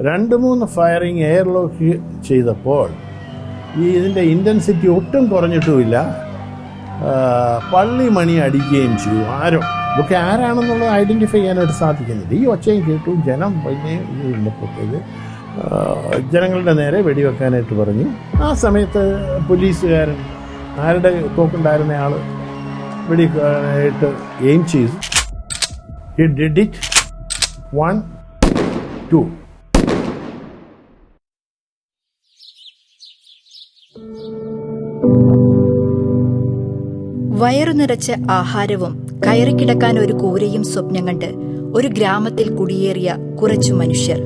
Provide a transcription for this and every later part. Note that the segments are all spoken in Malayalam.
2-3 ഫയറിങ് എയർലോക്ക് ചെയ്തപ്പോൾ ഇതിൻ്റെ ഇൻറ്റൻസിറ്റി ഒട്ടും കുറഞ്ഞിട്ടുമില്ല. പള്ളി മണി അടിക്കുകയും ചെയ്തു. ഇതൊക്കെ ആരാണെന്നുള്ളത് ഐഡൻറ്റിഫൈ ചെയ്യാനായിട്ട് സാധിക്കുന്നില്ല. ഈ ഒച്ചയും കേട്ടു. ജനം ഇന്നപ്പോഴത്തേക്ക് ജനങ്ങളുടെ നേരെ വെടിവെക്കാനായിട്ട് പറഞ്ഞു. ആ സമയത്ത് പോലീസുകാരൻ ആരുടെ തോക്കുണ്ടായിരുന്ന ആൾ വെടിവെക്കാനായിട്ട് എയിം ചെയ്തു. He did it. 1, 2. വയറു നിറച്ച ആഹാരവും കയറിക്കിടക്കാൻ ഒരു കൂരയും സ്വപ്നം കണ്ട് ഒരു ഗ്രാമത്തിൽ കുടിയേറിയ കുറച്ചു മനുഷ്യർ.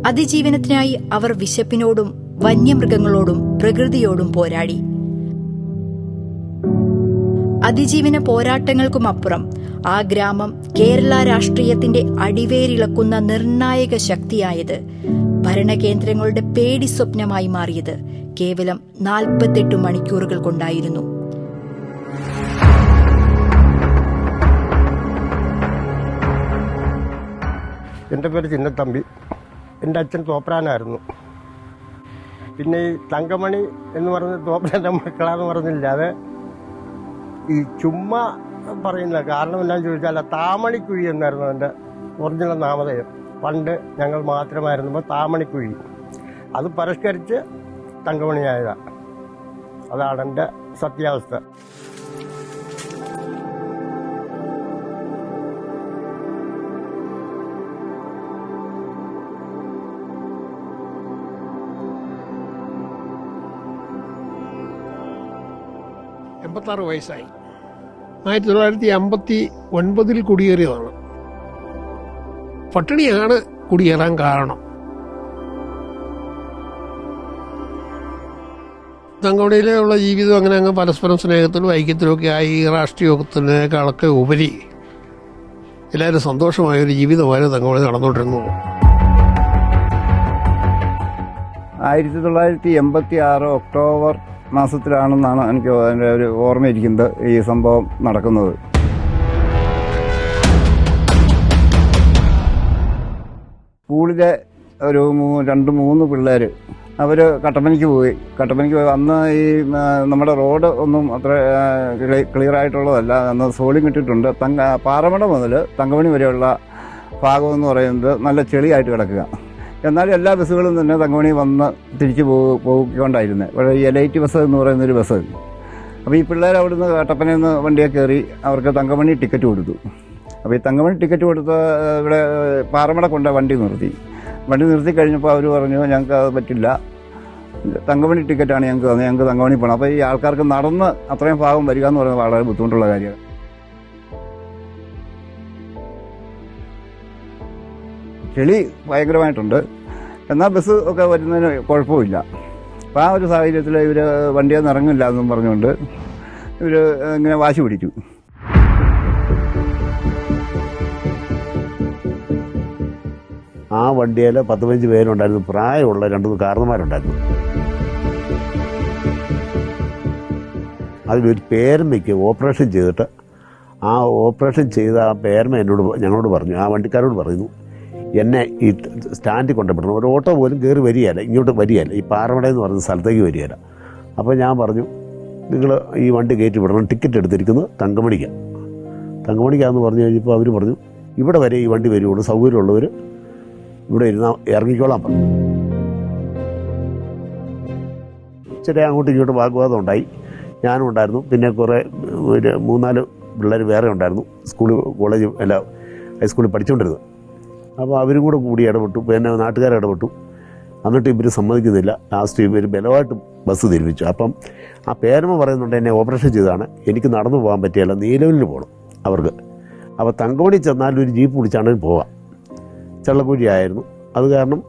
അതിജീവനത്തിനായി അവർ വിശപ്പിനോടും വന്യമൃഗങ്ങളോടും പ്രകൃതിയോടും പോരാടി. അതിജീവന പോരാട്ടങ്ങൾക്കുമപ്പുറം ആ ഗ്രാമം കേരള രാഷ്ട്രീയത്തിന്റെ അടിവേരിളക്കുന്ന നിർണായക ശക്തിയായത്, ഭരണകേന്ദ്രങ്ങളുടെ പേടി സ്വപ്നമായി മാറിയത് കേവലം 48 മണിക്കൂറുകൾ കൊണ്ടായിരുന്നു. എൻ്റെ പേര് ചിന്നത്തമ്പി. എൻ്റെ അച്ഛൻ തോപ്രാനായിരുന്നു. പിന്നെ ഈ തങ്കമണി എന്ന് പറഞ്ഞ തോപ്രാൻ്റെ മക്കളാന്ന് പറഞ്ഞില്ലാതെ ഈ ചുമ്മാ പറയുന്ന കാരണം എന്താണെന്ന് ചോദിച്ചാൽ താമണിക്കുഴി എന്നായിരുന്നു എൻ്റെ ഒറിജിനൽ നാമധേയം. പണ്ട് ഞങ്ങൾ മാത്രമായിരുന്നപ്പോൾ താമണിക്കുഴി, അത് പരിഷ്കരിച്ച് തങ്കമണിയായതാണ്. അതാണ് എൻ്റെ സത്യാവസ്ഥ. വയസ്സായി. 1959 കുടിയേറിയതാണ്. പട്ടിണിയാണ് കുടിയേറാൻ കാരണം. തങ്കമണിയിലുള്ള ജീവിതം അങ്ങനെ അങ്ങ് പരസ്പരം സ്നേഹത്തിലും ഐക്യത്തിലും ഒക്കെ ആയി. രാഷ്ട്രീയത്തിനേക്കാളൊക്കെ ഉപരി എല്ലാവരും സന്തോഷമായൊരു ജീവിതമായിരുന്നു തങ്കമണി നടന്നുകൊണ്ടിരുന്നത്. 1986 ഒക്ടോബർ മാസത്തിലാണെന്നാണ് എനിക്ക് അതിൻ്റെ ഒരു ഓർമ്മയിരിക്കുന്നത് ഈ സംഭവം നടക്കുന്നത്. സ്കൂളിലെ ഒരു 2-3 പിള്ളേർ അവർ കട്ടപ്പനയ്ക്ക് പോയി. അന്ന് ഈ നമ്മുടെ റോഡ് ഒന്നും അത്ര ക്ലിയർ ആയിട്ടുള്ളതല്ല. അന്ന് സോളിങ് ഇട്ടിട്ടുണ്ട്. പാറമട മുതൽ തങ്കമണി വരെയുള്ള ഭാഗം എന്ന് പറയുന്നത് നല്ല ചെളിയായിട്ട് കിടക്കുക. എന്നാൽ എല്ലാ ബസ്സുകളും തന്നെ തങ്കമണി വന്ന് തിരിച്ചു പോയിക്കൊണ്ടായിരുന്നത്. ഇവിടെ ഈ എലൈറ്റ് ബസ് എന്ന് പറയുന്നൊരു ബസ്. അപ്പോൾ ഈ പിള്ളേർ അവിടുന്ന് കട്ടപ്പനയിൽ നിന്ന് വണ്ടിയെ കയറി അവർക്ക് തങ്കമണി ടിക്കറ്റ് കൊടുത്തു. അപ്പോൾ ഈ തങ്കമണി ടിക്കറ്റ് കൊടുത്ത് ഇവിടെ പാറമട കൊണ്ട് വണ്ടി നിർത്തി കഴിഞ്ഞപ്പോൾ അവർ പറഞ്ഞു ഞങ്ങൾക്ക് അത് പറ്റില്ല, തങ്കമണി ടിക്കറ്റാണ് ഞങ്ങൾക്ക് തങ്കമണി പോകണം. അപ്പോൾ ഈ ആൾക്കാർക്ക് നടന്ന് അത്രയും ഭാഗം വരിക എന്ന് പറയുന്നത് വളരെ ബുദ്ധിമുട്ടുള്ള കാര്യമാണ്. ചെളി ഭയങ്കരമായിട്ടുണ്ട്. എന്നാൽ ബസ് ഒക്കെ വരുന്നതിന് കുഴപ്പമില്ല. അപ്പോൾ ആ ഒരു സാഹചര്യത്തിൽ ഇവർ വണ്ടിയിൽ നിന്ന് ഇറങ്ങില്ല എന്നും പറഞ്ഞുകൊണ്ട് ഇവർ ഇങ്ങനെ വാശി പിടിച്ചു. ആ വണ്ടിയിൽ 10-15 പേരുണ്ടായിരുന്നു. പ്രായമുള്ള 2-3 കാരണന്മാരുണ്ടായിരുന്നു. അതിലൊരു പേരമ്മയ്ക്ക് ഓപ്പറേഷൻ ചെയ്തിട്ട് ആ ഓപ്പറേഷൻ ചെയ്ത ആ പേരമ്മ ഞങ്ങളോട് പറഞ്ഞു, ആ വണ്ടിക്കാരോട് പറയുന്നു, എന്നെ ഈ സ്റ്റാൻഡിൽ കൊണ്ടുപോകണം. ഒരു ഓട്ടോ പോലും കയറി വരികയല്ല, ഇങ്ങോട്ട് വരികയല്ല, ഈ പാറമടയെന്ന് പറയുന്ന സ്ഥലത്തേക്ക് വരികയല്ല. അപ്പോൾ ഞാൻ പറഞ്ഞു, നിങ്ങൾ ഈ വണ്ടി കയറ്റി വിടണം, ടിക്കറ്റ് എടുത്തിരിക്കുന്നത് തങ്കമണിക്കാന്ന് പറഞ്ഞു കഴിഞ്ഞപ്പോൾ അവർ പറഞ്ഞു, ഇവിടെ വരെ ഈ വണ്ടി വരുള്ളൂ, സൗകര്യമുള്ളവർ ഇവിടെ ഇറങ്ങിക്കോളാൻ പറഞ്ഞു. ഇച്ചിരി അങ്ങോട്ടും ഇങ്ങോട്ടും വാഗ്വാദം ഉണ്ടായി. ഞാനും ഉണ്ടായിരുന്നു. പിന്നെ കുറേ 3-4 പിള്ളേർ വേറെ ഉണ്ടായിരുന്നു, കോളേജ് ഹൈസ്കൂളിൽ പഠിച്ചുകൊണ്ടിരുന്നത്. അപ്പോൾ അവരും കൂടി ഇടപെട്ടു. പിന്നെ നാട്ടുകാർ ഇടപെട്ടു. എന്നിട്ട് ഇവർ സമ്മതിക്കുന്നില്ല. ലാസ്റ്റ് ഇവർ ബലമായിട്ട് ബസ് തിരിപ്പിച്ചു. അപ്പം ആ പേരമ്മ പറയുന്നുണ്ട്, എന്നെ ഓപ്പറേഷൻ ചെയ്തതാണ്, എനിക്ക് നടന്നു പോകാൻ പറ്റിയല്ല, നീലവിലിന് പോകണം അവർക്ക്. അപ്പോൾ തങ്കമണി ചെന്നാൽ ഒരു ജീപ്പ് പിടിച്ചാണെങ്കിൽ പോവാം. ചള്ളക്കുഴി ആയിരുന്നു, അത് കാരണം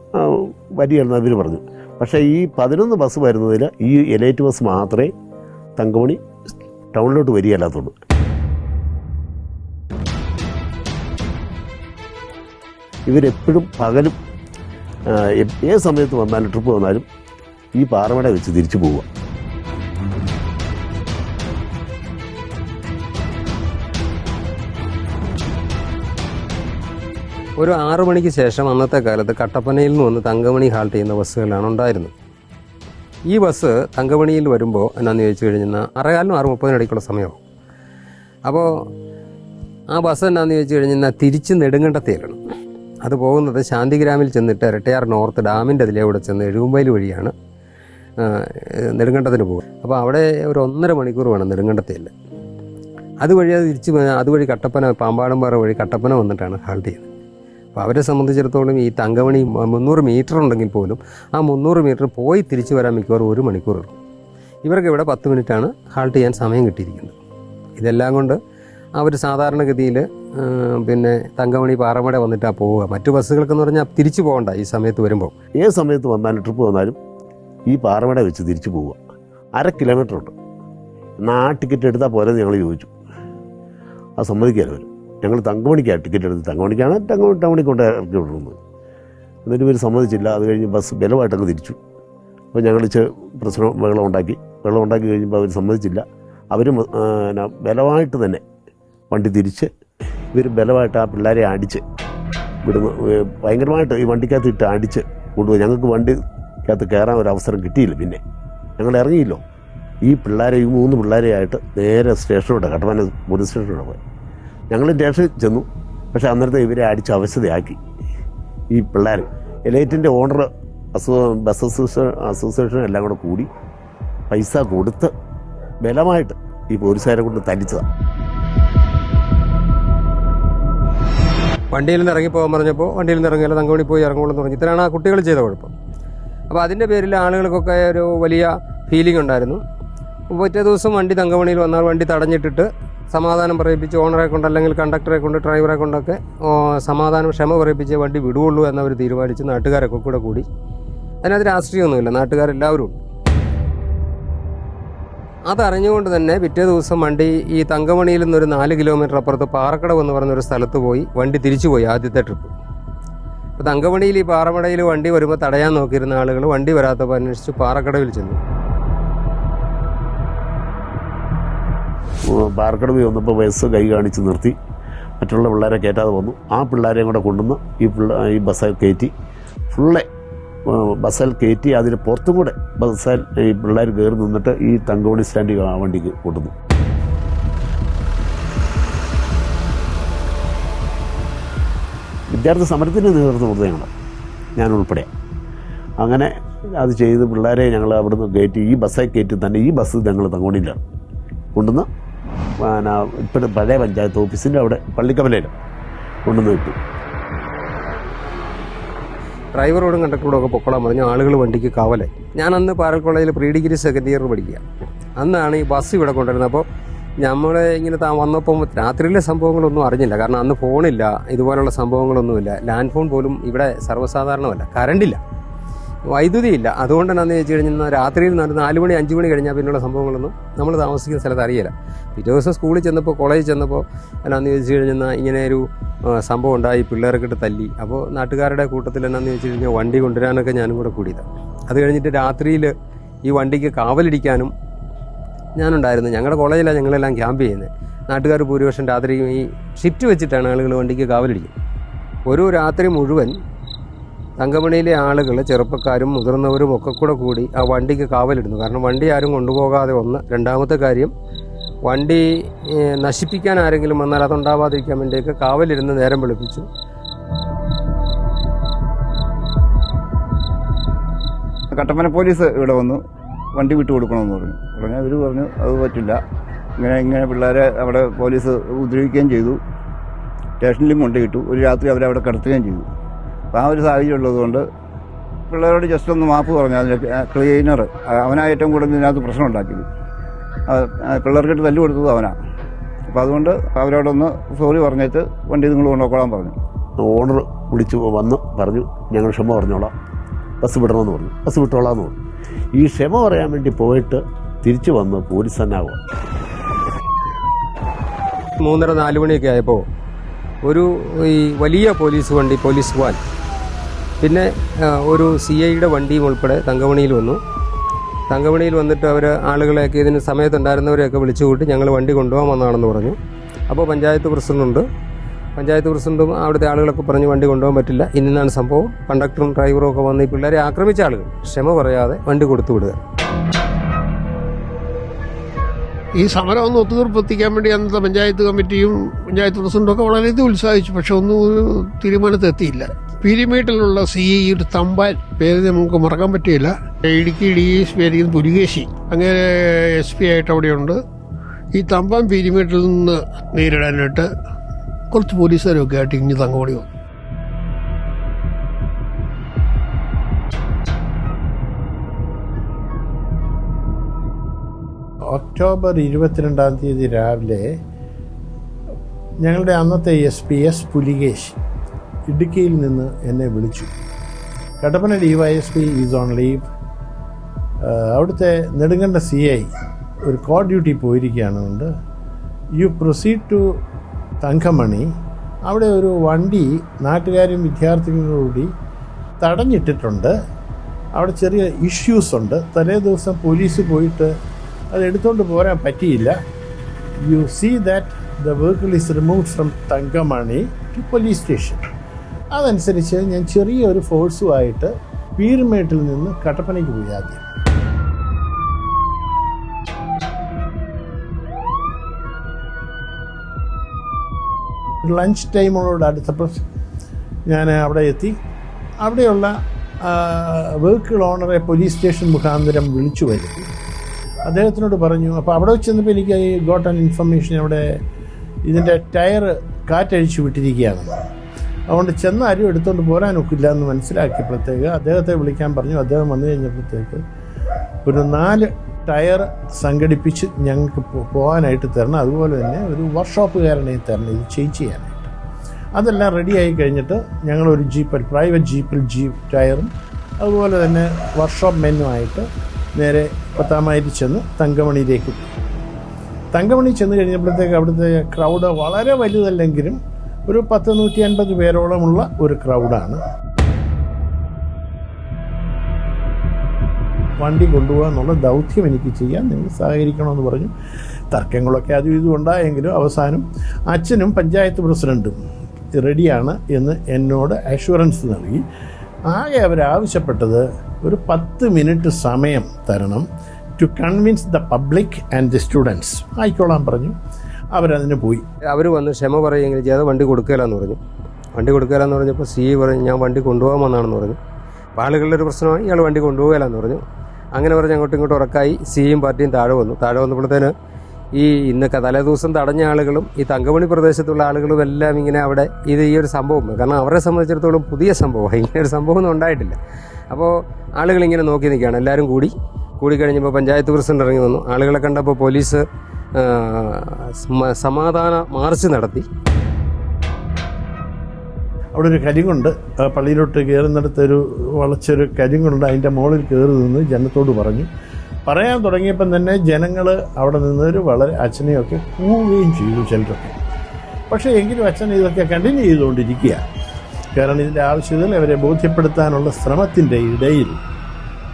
വരികയെന്ന് അവർ പറഞ്ഞു. പക്ഷേ ഈ 11 ബസ് വരുന്നതിൽ ഈ എലൈറ്റ് ബസ് മാത്രമേ തങ്കമണി ടൗണിലോട്ട് വരികയല്ലാത്തുള്ളൂ. ഇവരെപ്പോഴും പകലും ഏത് സമയത്ത് വന്നാലും ട്രിപ്പ് വന്നാലും ഈ പാറമട വെച്ച് തിരിച്ചു പോവുക. ഒരു 6 മണിക്ക് ശേഷം അന്നത്തെ കാലത്ത് കട്ടപ്പനയിൽ നിന്ന് വന്ന് തങ്കമണി ഹാൾട്ട് ചെയ്യുന്ന ബസ്സുകളാണ് ഉണ്ടായിരുന്നത്. ഈ ബസ് തങ്കമണിയിൽ വരുമ്പോൾ എന്നാന്ന് ചോദിച്ചു കഴിഞ്ഞാൽ 6:15 6:30 ഇടയ്ക്കുള്ള സമയമാവും. അപ്പോൾ ആ ബസ് എന്നാന്ന് ചോദിച്ചു കഴിഞ്ഞാൽ തിരിച്ച് നെടുങ്കണ്ടത്തേലാണ്. അത് പോകുന്നത് ശാന്തിഗ്രാമിൽ ചെന്നിട്ട് ഇരട്ടയാർ നോർത്ത് ഡാമിൻ്റെ അതിലൂടെ ചെന്ന് എഴുകുമ്പയിൽ വഴിയാണ് നെടുങ്കണ്ടത്തിന് പോകും. അപ്പോൾ അവിടെ ഒരു 1.5 മണിക്കൂർ വേണം നെടുങ്കണ്ടത്തേൽ. അതുവഴി അത് അതുവഴി കട്ടപ്പന പാമ്പാടുംപാറ വഴി കട്ടപ്പന വന്നിട്ടാണ് ഹാൾട്ട് ചെയ്യുന്നത്. അപ്പോൾ അവരെ സംബന്ധിച്ചിടത്തോളം ഈ തങ്കമണി 300 മീറ്റർ ഉണ്ടെങ്കിൽ പോലും ആ 300 മീറ്റർ പോയി തിരിച്ചു വരാൻ മിക്കവാറും 1 മണിക്കൂർ എടുക്കും. ഇവർക്ക് ഇവിടെ 10 മിനിറ്റാണ് ഹാൾട്ട് ചെയ്യാൻ സമയം കിട്ടിയിരിക്കുന്നത്. ഇതെല്ലാം കൊണ്ട് അവർ സാധാരണഗതിയിൽ പിന്നെ തങ്കമണി പാറമട വന്നിട്ടാണ് പോവുക. മറ്റു ബസ്സുകൾക്കെന്ന് പറഞ്ഞാൽ തിരിച്ചു പോകണ്ട ഈ സമയത്ത് വരുമ്പോൾ. ഏത് സമയത്ത് വന്നാലും ട്രിപ്പ് വന്നാലും ഈ പാറമട വെച്ച് തിരിച്ചു പോവുക. 1/2 കിലോമീറ്റർ ഉണ്ട്. എന്നാൽ ആ ടിക്കറ്റ് എടുത്താൽ പോരെ ഞങ്ങൾ ചോദിച്ചു. അത് സമ്മതിക്കാറ് വരും. ഞങ്ങൾ തങ്കമണിക്കാണ് ടിക്കറ്റ് എടുത്ത് തങ്കമണിക്കാണ് ടൗണിൽ കൊണ്ട് ഇറക്കി വിടുന്നത്. എന്നിട്ട് ഇവർ സമ്മതിച്ചില്ല. അത് കഴിഞ്ഞ് ബസ് ബലമായിട്ടങ്ങ് തിരിച്ചു. അപ്പോൾ ഞങ്ങൾ വെള്ളം ഉണ്ടാക്കി കഴിഞ്ഞപ്പോൾ അവർ സമ്മതിച്ചില്ല. അവർ ബലമായിട്ട് തന്നെ വണ്ടി തിരിച്ച് ഇവർ ബലമായിട്ട് ആ പിള്ളേരെ അടിച്ച് വിടുന്നു. ഭയങ്കരമായിട്ട് ഈ വണ്ടിക്കകത്ത് ഇട്ട് അടിച്ച് കൊണ്ടുപോയി. ഞങ്ങൾക്ക് വണ്ടിക്കകത്ത് കയറാൻ ഒരു അവസരം കിട്ടിയില്ല. പിന്നെ ഞങ്ങൾ ഇറങ്ങിയില്ലോ. ഈ 3 പിള്ളേരെയായിട്ട് നേരെ സ്റ്റേഷനോട്ട് കട്ടപ്പന പോലീസ് സ്റ്റേഷനോട്ട് പോയി. ഞങ്ങൾ സ്റ്റേഷനിൽ ചെന്നു. പക്ഷേ അന്നേരത്തെ ഇവരെ അടിച്ച് അവശതയാക്കി ഈ പിള്ളേർ. എലൈറ്റിൻ്റെ ഓണർ ബസ് അസോസിയേഷൻ എല്ലാം കൂടെ കൂടി പൈസ കൊടുത്ത് ബലമായിട്ട് ഈ പോലീസുകാരെ കൊണ്ട് തല്ലിച്ചതാണ്. വണ്ടിയിൽ നിന്ന് ഇറങ്ങിപ്പോകാൻ പറഞ്ഞപ്പോൾ വണ്ടിയിൽ നിന്ന് ഇറങ്ങിയാൽ തങ്കമണി പോയി ഇറങ്ങുള്ളൂ എന്ന് പറഞ്ഞു. ഇത്രയാണ് ആ കുട്ടികൾ ചെയ്ത കുഴപ്പം. അപ്പോൾ അതിൻ്റെ പേരിൽ ആളുകൾക്കൊക്കെ ഒരു വലിയ ഫീലിംഗ് ഉണ്ടായിരുന്നു. പിറ്റേ ദിവസം വണ്ടി തങ്കമണിയിൽ വന്നാൽ വണ്ടി തടഞ്ഞിട്ടിട്ട് സമാധാനം പറയിപ്പിച്ച് ഓണറെ കൊണ്ട് അല്ലെങ്കിൽ കണ്ടക്ടറെ കൊണ്ട് ഡ്രൈവറെ കൊണ്ടൊക്കെ ക്ഷമ പറയിപ്പിച്ച് വണ്ടി വിടുകയുള്ളൂ എന്നവർ തീരുമാനിച്ച് നാട്ടുകാരൊക്കെ കൂടി. അതിനകത്ത് രാഷ്ട്രീയമൊന്നുമില്ല, നാട്ടുകാരെല്ലാവരും ഉണ്ട്. അതറിഞ്ഞുകൊണ്ട് തന്നെ പിറ്റേ ദിവസം വണ്ടി ഈ തങ്കമണിയിൽ നിന്നൊരു 4 കിലോമീറ്റർ അപ്പുറത്ത് പാറക്കടവ് എന്ന് പറഞ്ഞൊരു സ്ഥലത്ത് പോയി വണ്ടി തിരിച്ചുപോയി. ആദ്യത്തെ ട്രിപ്പ്. അപ്പോൾ തങ്കമണിയിൽ ഈ പാറമടയിൽ വണ്ടി വരുമ്പോൾ തടയാൻ നോക്കിയിരുന്ന ആളുകൾ വണ്ടി വരാത്തപ്പോൾ അന്വേഷിച്ച് പാറക്കടവിൽ ചെന്നു. പാറക്കടവിൽ വന്നപ്പോൾ ബസ് കൈ കാണിച്ച് നിർത്തി. മറ്റുള്ള പിള്ളേരെ കയറ്റാതെ വന്നു. ആ പിള്ളേരെയും കൂടെ കൊണ്ടുവന്ന് ഈ ബസ്സിൽ കയറ്റി ബസ്സിൽ കയറ്റി അതിന് പുറത്തും കൂടെ ബസ്സിൽ ഈ പിള്ളേർ കയറി നിന്നിട്ട് ഈ തങ്കമണി സ്റ്റാൻഡിൽ ആ വണ്ടിക്ക് കൊണ്ടുവന്നു. വിദ്യാർത്ഥി സമരത്തിന് നേതൃത്വം കൊടുത്തതാണ് ഞാൻ ഉൾപ്പെടെ. അങ്ങനെ അത് ചെയ്ത് പിള്ളേരെ ഞങ്ങൾ അവിടുന്ന് കയറ്റി ഈ ബസ്സിൽ കയറ്റി തന്നെ ഈ ബസ് ഞങ്ങൾ തങ്കമണിയിലാണ് കൊണ്ടുവന്ന് ഇപ്പോഴും പഴയ പഞ്ചായത്ത് ഓഫീസിൻ്റെ അവിടെ പള്ളിക്കവലയിലും കൊണ്ടുവന്ന് വിട്ടു. ഡ്രൈവറോടും കണ്ടക്ടറോടും ഒക്കെ പൊക്കോളാൻ പറഞ്ഞു. ആളുകൾ വണ്ടിക്ക് കാവലായി. ഞാൻ അന്ന് പാറൽ കോളേജിൽ പ്രീ ഡിഗ്രി സെക്കൻഡ് ഇയർ പഠിക്കുക. അന്നാണ് ഈ ബസ് ഇവിടെ കൊണ്ടുവരുന്നത്. അപ്പോൾ നമ്മൾ ഇങ്ങനെ വന്നപ്പോൾ രാത്രിയിലെ സംഭവങ്ങളൊന്നും അറിഞ്ഞില്ല. കാരണം അന്ന് ഫോണില്ല, ഇതുപോലുള്ള സംഭവങ്ങളൊന്നുമില്ല. ലാൻഡ് ഫോൺ പോലും ഇവിടെ സർവ്വസാധാരണമല്ല. കറണ്ടില്ല, വൈദ്യുതിയില്ല. അതുകൊണ്ട് എന്നാന്ന് ചോദിച്ചു കഴിഞ്ഞാൽ രാത്രിയിൽ 4 മണി 5 മണി കഴിഞ്ഞാൽ പിന്നെയുള്ള സംഭവങ്ങളൊന്നും നമ്മൾ താമസിക്കുന്ന സ്ഥലത്ത് അറിയില്ല. പിറ്റേ ദിവസം സ്കൂളിൽ ചെന്നപ്പോൾ കോളേജിൽ ചെന്നപ്പോൾ എന്നാന്ന് ചോദിച്ചു കഴിഞ്ഞാൽ ഇങ്ങനെ ഒരു സംഭവം ഉണ്ടായി, പിള്ളേർക്കിട്ട് തല്ലി. അപ്പോൾ നാട്ടുകാരുടെ കൂട്ടത്തിൽ എന്നാന്ന് ചോദിച്ചു കഴിഞ്ഞാൽ വണ്ടി കൊണ്ടുവരാനൊക്കെ ഞാനും കൂടെ കൂടിയതാണ്. അത് കഴിഞ്ഞിട്ട് രാത്രിയിൽ ഈ വണ്ടിക്ക് കാവലിരിക്കാനും ഞാനുണ്ടായിരുന്നു. ഞങ്ങളുടെ കോളേജിലാണ് ഞങ്ങളെല്ലാം ക്യാമ്പ് ചെയ്യുന്നത്. നാട്ടുകാർ ഭൂരിപക്ഷം രാത്രി ഈ ഷിഫ്റ്റ് വെച്ചിട്ടാണ് ആളുകൾ വണ്ടിക്ക് കാവലിരിക്കുന്നത്. ഒരു രാത്രി മുഴുവൻ തങ്കമണിയിലെ ആളുകൾ, ചെറുപ്പക്കാരും മുതിർന്നവരും ഒക്കെ കൂടി ആ വണ്ടിക്ക് കാവലിടുന്നു. കാരണം വണ്ടി ആരും കൊണ്ടുപോകാതെ ഒന്ന്. രണ്ടാമത്തെ കാര്യം, വണ്ടി നശിപ്പിക്കാൻ ആരെങ്കിലും വന്നാൽ അതുണ്ടാവാതിരിക്കാൻ വേണ്ടിയൊക്കെ കാവലിരുന്ന് നേരം വെളുപ്പിച്ചു. കട്ടപ്പന പോലീസ് ഇവിടെ വന്നു വണ്ടി വിട്ടു കൊടുക്കണമെന്ന് പറഞ്ഞു. അവർ പറഞ്ഞു അത് പറ്റില്ല, ഇങ്ങനെ പിള്ളേരെ അവിടെ പോലീസ് ഉപദ്രവിക്കുകയും ചെയ്തു, സ്റ്റേഷനിലും കൊണ്ടുപോയിട്ടു. ഒരു രാത്രി അവരവിടെ കിടത്തുകയും ചെയ്തു. അപ്പോൾ ആ ഒരു സാഹചര്യം ഉള്ളതുകൊണ്ട് പിള്ളേരോട് ജസ്റ്റ് ഒന്ന് മാപ്പ് പറഞ്ഞു. അതിൻ്റെ ക്ലീനർ അവനാ ഏറ്റവും കൂടുതൽ ഇതിനകത്ത് പ്രശ്നം ഉണ്ടാക്കിയത്. പിള്ളേർക്കിട്ട് തല്ലു കൊടുത്തത് അവനാണ്. അപ്പോൾ അതുകൊണ്ട് അവരോടൊന്ന് സോറി പറഞ്ഞിട്ട് വണ്ടി നിങ്ങൾ കൊണ്ടുപോയിക്കോളാൻ പറഞ്ഞു. ഓണർ വിളിച്ചു വന്ന് പറഞ്ഞു ഞങ്ങൾ ക്ഷമ പറഞ്ഞോളാം, ബസ് വിടണമെന്ന് പറഞ്ഞു. ബസ് വിട്ടോളാമെന്ന് പറഞ്ഞു. ഈ ക്ഷമ പറയാൻ വേണ്ടി പോയിട്ട് തിരിച്ചു വന്ന് പോലീസ് തന്നെ ആവുക. 3:30-4 മണിയൊക്കെ ആയപ്പോൾ ഒരു ഈ വലിയ പോലീസ് വണ്ടി, പോലീസ് വാൻ, പിന്നെ ഒരു CIയുടെ വണ്ടിയും ഉൾപ്പെടെ തങ്കമണിയിൽ വന്നു. തങ്കമണിയിൽ വന്നിട്ട് അവർ ആളുകളെയൊക്കെ ഇതിന് സമയത്തുണ്ടായിരുന്നവരെയൊക്കെ വിളിച്ചു കൂട്ടി ഞങ്ങൾ വണ്ടി കൊണ്ടുപോകാൻ വന്നതാണെന്ന് പറഞ്ഞു. അപ്പോൾ പഞ്ചായത്ത് പ്രസിഡന്റ്, പഞ്ചായത്ത് പ്രസിഡന്റും അവിടുത്തെ ആളുകളൊക്കെ പറഞ്ഞ് വണ്ടി കൊണ്ടുപോകാൻ പറ്റില്ല, ഇന്നാണ് സംഭവം. കണ്ടക്ടറും ഡ്രൈവറും ഒക്കെ വന്ന് ഈ പിള്ളേരെ ആക്രമിച്ച ആളുകൾ ക്ഷമ പറയാതെ വണ്ടി കൊടുത്തു വിടുക. ഈ സമരം ഒന്ന് ഒത്തുതീർപ്പെത്തിക്കാൻ വേണ്ടി അന്നത്തെ പഞ്ചായത്ത് കമ്മിറ്റിയും പഞ്ചായത്ത് പ്രസിഡന്റും ഒക്കെ വളരെയധികം ഉത്സാഹിച്ചു. പക്ഷെ ഒന്നും ഒരു തീരുമാനത്തെത്തിയില്ല. പീരിമേട്ടിലുള്ള CI ഒരു തമ്പാൻ, പേര് നമുക്ക് മറക്കാൻ പറ്റിയില്ല, ഇടുക്കി DSP ആയിരിക്കും പുലികേശി, അങ്ങനെ SP ആയിട്ട് അവിടെയുണ്ട്. ഈ തമ്പാൻ പീരിമേട്ടിൽ നിന്ന് നേരിടാനായിട്ട് കുറച്ച് പോലീസുകാരൊക്കെ ആയിട്ട് ഇനി തങ്കമണി വന്നു. ഒക്ടോബർ 22 രാവിലെ ഞങ്ങളുടെ അന്നത്തെ SP S പുലികേശ് ഇടുക്കിയിൽ നിന്ന് എന്നെ വിളിച്ചു. Kattappana DYSP is on leave. അവിടുത്തെ നെടുങ്കണ്ട CI ഒരു കോർ ഡ്യൂട്ടി പോയിരിക്കുകയാണെന്നുണ്ട്. You proceed to Thankamani. അവിടെ ഒരു വണ്ടി നാട്ടുകാരും വിദ്യാർത്ഥികളും കൂടി തടഞ്ഞിട്ടിട്ടുണ്ട്. അവിടെ ചെറിയ ഇഷ്യൂസ് ഉണ്ട്. തലേ ദിവസം പോലീസ് പോയിട്ട് അത് എടുത്തുകൊണ്ട് പോരാൻ പറ്റിയില്ല. You see that the vehicle is removed from Thankamani to police station. അതനുസരിച്ച് ഞാൻ ചെറിയൊരു ഫോഴ്സുമായിട്ട് പീരുമേട്ടിൽ നിന്ന് കട്ടപ്പനയ്ക്ക് പോയി. ആദ്യം ലഞ്ച് ടൈമിനോട് അടുത്തപ്പോൾ ഞാൻ അവിടെ എത്തി. അവിടെയുള്ള വെഹിക്കിൾ ഓണറെ പോലീസ് സ്റ്റേഷൻ മുഖാന്തരം വിളിച്ചു വരുത്തി. അദ്ദേഹത്തിനോട് പറഞ്ഞു. അപ്പോൾ അവിടെ വെച്ച് ചെന്നപ്പോൾ എനിക്ക് ഗോട്ട് ആൻ ഇൻഫർമേഷൻ, അവിടെ ഇതിൻ്റെ ടയർ കാറ്റഴിച്ചു വിട്ടിരിക്കുകയാണ്. അതുകൊണ്ട് ചെന്ന ആരും എടുത്തുകൊണ്ട് പോരാനൊക്കില്ല എന്ന് മനസ്സിലാക്കിയപ്പോഴത്തേക്ക് അദ്ദേഹത്തെ വിളിക്കാൻ പറഞ്ഞു. അദ്ദേഹം വന്നു കഴിഞ്ഞപ്പോഴത്തേക്ക് ഒരു 4 ടയർ സംഘടിപ്പിച്ച് ഞങ്ങൾക്ക് പോകാനായിട്ട് തരണം, അതുപോലെ തന്നെ ഒരു വർക്ക്ഷോപ്പുകാരനെ തരണം ഇത് ചേഞ്ച് ചെയ്യാനായിട്ട്. അതെല്ലാം റെഡിയായി കഴിഞ്ഞിട്ട് ഞങ്ങളൊരു ജീപ്പിൽ, പ്രൈവറ്റ് ജീപ്പിൽ ടയറും അതുപോലെ തന്നെ വർക്ക്ഷോപ്പ് മെനുമായിട്ട് നേരെ 10 മൈൽ ചെന്ന് തങ്കമണിയിലേക്ക് പോയി. തങ്കമണി ചെന്ന് കഴിഞ്ഞപ്പോഴത്തേക്ക് അവിടുത്തെ ക്രൗഡ് വളരെ വലുതല്ലെങ്കിലും ഒരു 150 പേരോളമുള്ള ഒരു ക്രൗഡാണ്. വണ്ടി കൊണ്ടുപോകുക എന്നുള്ള ദൗത്യം എനിക്ക് ചെയ്യാൻ നിങ്ങൾ സഹകരിക്കണമെന്ന് പറഞ്ഞു. തർക്കങ്ങളൊക്കെ അതും ഇതും ഉണ്ടായെങ്കിലും അവസാനം അച്ഛനും പഞ്ചായത്ത് പ്രസിഡൻറ്റും റെഡിയാണ് എന്ന് എന്നോട് അഷുറൻസ് നൽകി. ആകെ അവരാവശ്യപ്പെട്ടത് ഒരു 10 മിനിറ്റ് സമയം തരണം to convince the public and the students. ആയിക്കോളാൻ പറഞ്ഞു. അവരതിന് പോയി. അവർ വന്ന് ക്ഷമ പറയുകയെങ്കിലും ചെയ്യാതെ വണ്ടി കൊടുക്കുകയില്ലെന്ന് പറഞ്ഞു. വണ്ടി കൊടുക്കുകയില്ലെന്ന് പറഞ്ഞപ്പോൾ CI പറഞ്ഞു ഞാൻ വണ്ടി കൊണ്ടുപോകാൻ വന്നാണെന്ന് പറഞ്ഞു. അപ്പോൾ ആളുകളുടെ ഒരു പ്രശ്നമായി, ഇയാൾ വണ്ടി കൊണ്ടുപോകില്ലെന്ന് പറഞ്ഞു. അങ്ങനെ പറഞ്ഞ് അങ്ങോട്ടും ഇങ്ങോട്ടും ഉറക്കായി. CIയും പാർട്ടിയും താഴെ വന്നു. താഴെ വന്നപ്പോഴത്തേന് ഈ ഇന്നൊക്കെ തലേദിവസം തടഞ്ഞ ആളുകളും ഈ തങ്കമണി പ്രദേശത്തുള്ള ആളുകളും എല്ലാം ഇങ്ങനെ അവിടെ ഈ ഒരു സംഭവം, കാരണം അവരെ സംബന്ധിച്ചിടത്തോളം പുതിയ സംഭവം, ഇങ്ങനെ ഒരു സംഭവം ഒന്നും ഉണ്ടായിട്ടില്ല. അപ്പോൾ ആളുകളിങ്ങനെ നോക്കി നിൽക്കുകയാണ്. എല്ലാവരും കൂടിക്കഴിഞ്ഞപ്പോൾ പഞ്ചായത്ത് പ്രസിഡന്റ് ഇറങ്ങി വന്നു. ആളുകളെ കണ്ടപ്പോൾ പോലീസ് സമാധാന മാർച്ച് നടത്തി. അവിടെ ഒരു കരിങ്കുണ്ട്, പള്ളിയിലോട്ട് കയറുന്നിടത്തൊരു വളച്ചൊരു കരിങ്കുണ്ട്. അതിൻ്റെ മുകളിൽ കയറി നിന്ന് ജനത്തോട് പറയാൻ തുടങ്ങിയപ്പം തന്നെ ജനങ്ങൾ അവിടെ നിന്നൊരു വളരെ അച്ഛനെയൊക്കെ കൂവുകയും ചെയ്തു ചിലരൊക്കെ. പക്ഷേ എങ്കിലും അച്ഛൻ ഇതൊക്കെ കണ്ടിന്യൂ ചെയ്തുകൊണ്ടിരിക്കുക. കാരണം ഇതിൻ്റെ ആവശ്യത്തിൽ അവരെ ബോധ്യപ്പെടുത്താനുള്ള ശ്രമത്തിൻ്റെ ഇടയിൽ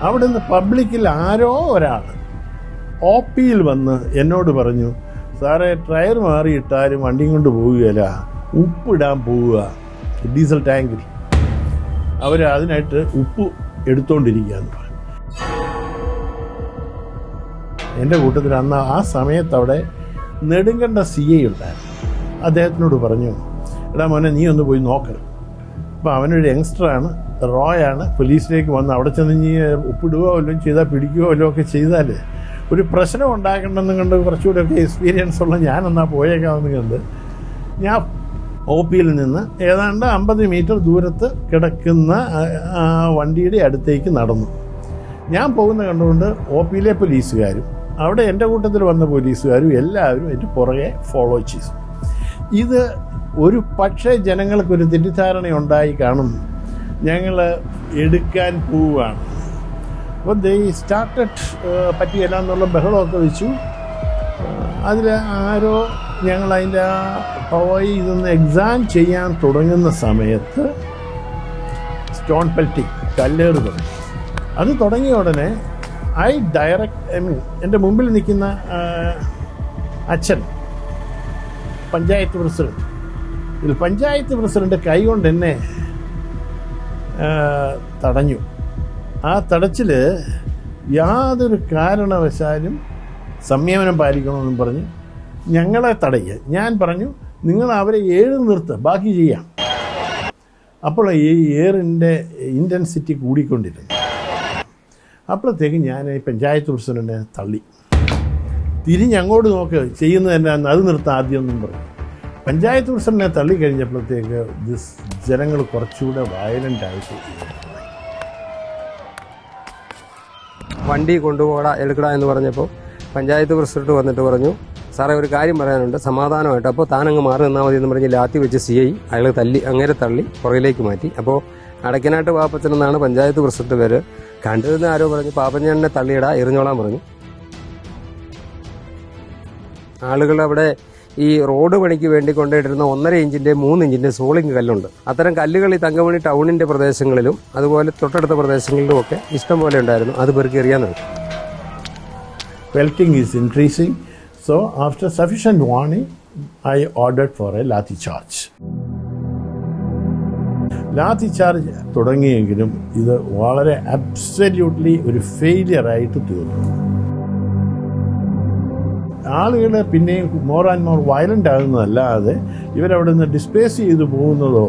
അവിടെ നിന്ന് പബ്ലിക്കിൽ ആരോ ഒരാൾ OPയിൽ വന്ന് എന്നോട് പറഞ്ഞു, സാറേ ടയർ മാറിയിട്ടാലും വണ്ടിയും കൊണ്ട് പോവുകയില്ല, ഉപ്പിടാൻ പോവുക ഡീസൽ ടാങ്കിൽ. അവർ അതിനായിട്ട് ഉപ്പ് എടുത്തുകൊണ്ടിരിക്കുകയെന്ന് പറഞ്ഞു. എൻ്റെ കൂട്ടത്തിൽ അന്ന് ആ സമയത്ത് അവിടെ നെടുങ്കണ്ട CI ഉണ്ടായിരുന്നു. അദ്ദേഹത്തിനോട് പറഞ്ഞു, എടാ മോനെ നീ ഒന്ന് പോയി നോക്ക്. അപ്പോൾ അവനൊരു യങ്സ്റ്ററാണ്, റോയാണ്. പോലീസിലേക്ക് വന്ന് അവിടെ ചെന്ന് നീ ഉപ്പിടുകയോ വല്ലതും ചെയ്താൽ പിടിക്കുകയോ വല്ലതും ഒക്കെ ചെയ്താൽ ഒരു പ്രശ്നം ഉണ്ടാക്കണമെന്ന് കണ്ട് കുറച്ചുകൂടെയൊക്കെ എക്സ്പീരിയൻസ് ഉള്ള ഞാനെന്നാ പോയേക്കാമെന്ന് കണ്ട് ഞാൻ OPയിൽ നിന്ന് ഏതാണ്ട് 50 മീറ്റർ ദൂരത്ത് കിടക്കുന്ന വണ്ടിയുടെ അടുത്തേക്ക് നടന്നു. ഞാൻ പോകുന്ന കണ്ടുകൊണ്ട് OPയിലെ പോലീസുകാരും അവിടെ എൻ്റെ കൂട്ടത്തിൽ വന്ന പോലീസുകാരും എല്ലാവരും എൻ്റെ പുറകെ ഫോളോ ചെയ്തു. ഇത് ഒരു പക്ഷേ ജനങ്ങൾക്കൊരു തെറ്റിദ്ധാരണയുണ്ടായി കാണും, ഞങ്ങൾ എടുക്കാൻ പോവുകയാണ്. അപ്പോൾ ദേ സ്റ്റാർട്ടഡ് പറ്റിയല്ല എന്നുള്ള ബഹളമൊക്കെ വെച്ചു. അതിൽ ആരോ ഞങ്ങൾ അതിൻ്റെ പോയി ഇതൊന്ന് എക്സാം ചെയ്യാൻ തുടങ്ങുന്ന സമയത്ത് സ്റ്റോൺ പെൽറ്റിംഗ്, കല്ലേറ് തുടങ്ങി. അത് തുടങ്ങിയ ഉടനെ എൻ്റെ മുമ്പിൽ നിൽക്കുന്ന അച്ഛൻ പഞ്ചായത്ത് പ്രസിഡന്റ് ഇതിൽ പഞ്ചായത്ത് പ്രസിഡന്റ് കൈകൊണ്ട് എന്നെ തടഞ്ഞു. ആ തടച്ചിൽ യാതൊരു കാരണവശാലും സംയമനം പാലിക്കണമെന്നും പറഞ്ഞ് ഞങ്ങളെ തടയുക. ഞാൻ പറഞ്ഞു, നിങ്ങൾ അവരെ 7 നിർത്തുക, ബാക്കി ചെയ്യാം. അപ്പോൾ ഈ എയറിൻ്റെ ഇൻറ്റൻസിറ്റി കൂടിക്കൊണ്ടിരുന്നു. അപ്പോഴത്തേക്ക് ഞാൻ ഈ പഞ്ചായത്ത് പ്രസിഡന്റിനെ തള്ളി. തിരിഞ്ഞങ്ങോട്ട് നോക്ക്, ചെയ്യുന്നത് എന്നാന്ന്, അത് നിർത്താം ആദ്യം എന്നും പറഞ്ഞു. പഞ്ചായത്ത് പ്രസിഡന്റിനെ തള്ളിക്കഴിഞ്ഞപ്പോഴത്തേക്ക് ജനങ്ങൾ കുറച്ചുകൂടെ വയലൻ്റായിട്ട് വണ്ടി കൊണ്ടുപോടാ എടുക്കടാ എന്ന് പറഞ്ഞപ്പോൾ പഞ്ചായത്ത് പ്രസിഡന്റ് വന്നിട്ട് പറഞ്ഞു, സാറേ ഒരു കാര്യം പറയാനുണ്ട്, സമാധാനമായിട്ട്. അപ്പോൾ താനങ്ങ് മാറി നിന്നാൽ മതി എന്ന് പറഞ്ഞ് ലാത്തി വെച്ച് CI അയാൾ അങ്ങേരെ തള്ളി പുറകിലേക്ക് മാറ്റി. അപ്പോൾ അടക്കനാട്ട് പാപ്പച്ചൻ എന്നാണ് പഞ്ചായത്ത് പ്രസിഡന്റ് പേര്. കണ്ടതെന്ന് ആരോ പറഞ്ഞു, പാപ്പച്ചനെ തള്ളിയിടാ, എറിഞ്ഞോളാൻ പറഞ്ഞു. ആളുകൾ അവിടെ ഈ റോഡ് പണിക്ക് വേണ്ടി കൊണ്ടുപോയിട്ടിരുന്ന 1.5 ഇഞ്ചിന്റെ 3 ഇഞ്ചിന്റെ സോളിംഗ് കല്ലുണ്ട്. അത്തരം കല്ലുകൾ ഈ തങ്കമണി ടൗണിന്റെ പ്രദേശങ്ങളിലും അതുപോലെ തൊട്ടടുത്ത പ്രദേശങ്ങളിലും ഒക്കെ ഇഷ്ടം പോലെ ഉണ്ടായിരുന്നു. അത് പെറുക്കി എറിയാൻ തുടങ്ങി. Pelting is increasing, so after sufficient warning, I ordered for a lathi charge. Lathi charge തുടങ്ങിയെങ്കിലും ഇത് വളരെ അബ്സല്യൂട്ട്ലി ഒരു ഫെയിലിയർ ആയിട്ട് തീർന്നു. ആളുകൾ പിന്നെയും മോർ ആൻഡ് മോർ വയലൻ്റ് ആകുന്നതല്ലാതെ ഇവരവിടെ നിന്ന് ഡിസ്പ്ലേസ് ചെയ്തു പോകുന്നതോ,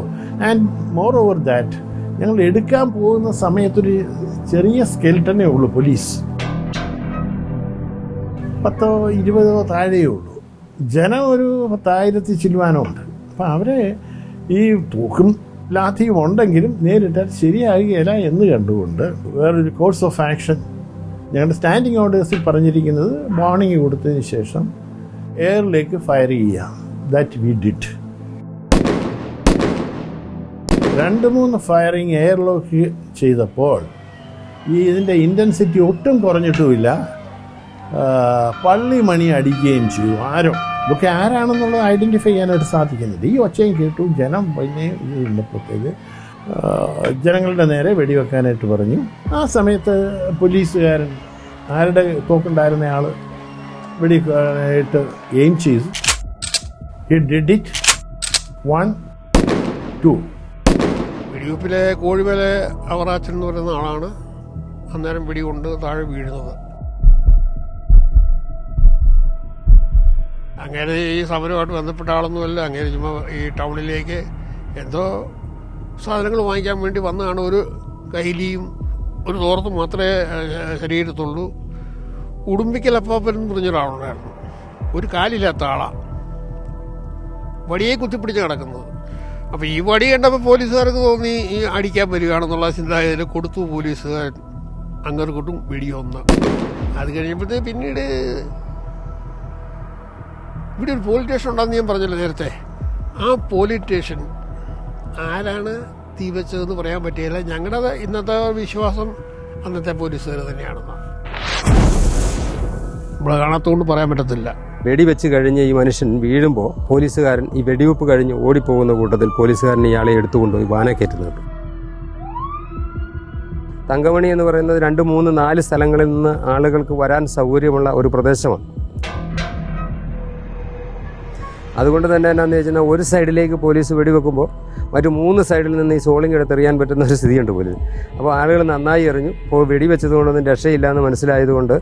ആൻഡ് മോർ ഓവർ ദാറ്റ് ഞങ്ങൾ എടുക്കാൻ പോകുന്ന സമയത്തൊരു ചെറിയ സ്കെൽട്ടനേ ഉള്ളൂ. പോലീസ് 10-20 താഴെയേ ഉള്ളൂ. ജനം ഒരു 10,000 ചില്ലുവാനുണ്ട്. അപ്പം അവരെ ഈ തൂക്കും ലാത്തിയും ഉണ്ടെങ്കിലും നേരിട്ടാൽ ശരിയാകുകയില്ല എന്ന് കണ്ടുകൊണ്ട് വേറൊരു കോഴ്സ് ഓഫ് ആക്ഷൻ ഞങ്ങളുടെ സ്റ്റാൻഡിങ് ഓർഡേഴ്സിൽ പറഞ്ഞിരിക്കുന്നത് വാർണിംഗ് കൊടുത്തതിന് ശേഷം എയറിലേക്ക് ഫയർ ചെയ്യുക. That we did. 2-3 ഫയറിങ് എയറിലേക്ക് ചെയ്തപ്പോൾ ഇതിൻ്റെ ഇൻറ്റൻസിറ്റി ഒട്ടും കുറഞ്ഞിട്ടുമില്ല. പള്ളി മണി അടിക്കുകയും ചെയ്തു. ഇതൊക്കെ ആരാണെന്നുള്ളത് ഐഡൻറ്റിഫൈ ചെയ്യാനായിട്ട് സാധിക്കുന്നില്ല. ഈ ഒച്ചയും കേട്ടു. ജനം പിന്നെ ഇതിൻ്റെപ്പത്തേക്ക് ജനങ്ങളുടെ നേരെ വെടിവെക്കാനായിട്ട് പറഞ്ഞു. ആ സമയത്ത് പോലീസുകാരൻ ആരുടെ തോക്കുണ്ടായിരുന്ന ആൾ വെടിവെക്കാനായിട്ട് എയിം ചെയ്തു. He did it. 1, 2. വെടിവെപ്പിലെ കോഴിമേലെ അവറാച്ചൻ എന്ന് പറയുന്ന ആളാണ് അന്നേരം വെടികൊണ്ട് താഴെ വീഴുന്നത്. അങ്ങനെ ഈ സമരമായിട്ട് ബന്ധപ്പെട്ട ആളൊന്നുമല്ല. അങ്ങനെ ചുമ്മാ ഈ ടൗണിലേക്ക് എന്തോ സാധനങ്ങൾ വാങ്ങിക്കാൻ വേണ്ടി വന്നതാണ്. ഒരു കൈലിയും ഒരു തോർത്തും മാത്രമേ ശരീരത്തുള്ളൂ. ഉടുമ്പിക്കൽ അപ്പാപ്പൻ എന്ന് പറഞ്ഞൊരാളുണ്ടായിരുന്നു. ഒരു കാലില്ലാത്ത ആളാണ്, വടിയെ കുത്തിപ്പിടിച്ച് കിടക്കുന്നത്. അപ്പോൾ ഈ വടി കണ്ടപ്പോൾ പോലീസുകാർക്ക് തോന്നി ഈ അടിക്കാൻ വരികയാണെന്നുള്ള ചിന്താഗതിയിൽ കൊടുത്തു. പോലീസുകാരൻ അങ്ങോട്ടും വെടിയൊന്ന്. അത് കഴിഞ്ഞപ്പോഴത്തേക്ക് പിന്നീട് ഇവിടെ ഒരു പോലീസ് സ്റ്റേഷൻ ഉണ്ടെന്ന് ഞാൻ പറഞ്ഞല്ലോ നേരത്തെ. ആ പോലീസ് സ്റ്റേഷൻ ആരാണ് തീ വെച്ചതെന്ന് പറയാൻ പറ്റിയില്ല. ഞങ്ങളുടെ ഇന്നത്തെ വിശ്വാസം അന്നത്തെ പോലീസുകാർ തന്നെയാണെന്നാണ്. നമ്മളെ കാണാത്തതുകൊണ്ട് പറയാൻ പറ്റത്തില്ല. വെടിവെച്ച് കഴിഞ്ഞ് ഈ മനുഷ്യൻ വീഴുമ്പോൾ പോലീസുകാരൻ ഈ വെടിവെപ്പ് കഴിഞ്ഞ് ഓടിപ്പോകുന്ന കൂട്ടത്തിൽ പോലീസുകാരൻ ഇയാളെ എടുത്തുകൊണ്ടുപോയി വാന കയറ്റുന്നുണ്ട്. തങ്കമണി എന്ന് പറയുന്നത് 2, 3, 4 സ്ഥലങ്ങളിൽ നിന്ന് ആളുകൾക്ക് വരാൻ സൗകര്യമുള്ള ഒരു പ്രദേശമാണ്. അതുകൊണ്ട് തന്നെ എന്നാന്ന് വെച്ചാൽ ഒരു സൈഡിലേക്ക് പോലീസ് വെടിവെക്കുമ്പോൾ മറ്റു 3 സൈഡിൽ നിന്ന് ഈ സോളിംഗ് എടുത്തെറിയാൻ പറ്റുന്ന ഒരു സ്ഥിതിയുണ്ട് പോലീസ്. അപ്പോൾ ആളുകൾ നന്നായി എറിഞ്ഞു. ഇപ്പോൾ വെടിവെച്ചതുകൊണ്ടൊന്നും രക്ഷയില്ല എന്ന് മനസ്സിലായതുകൊണ്ട്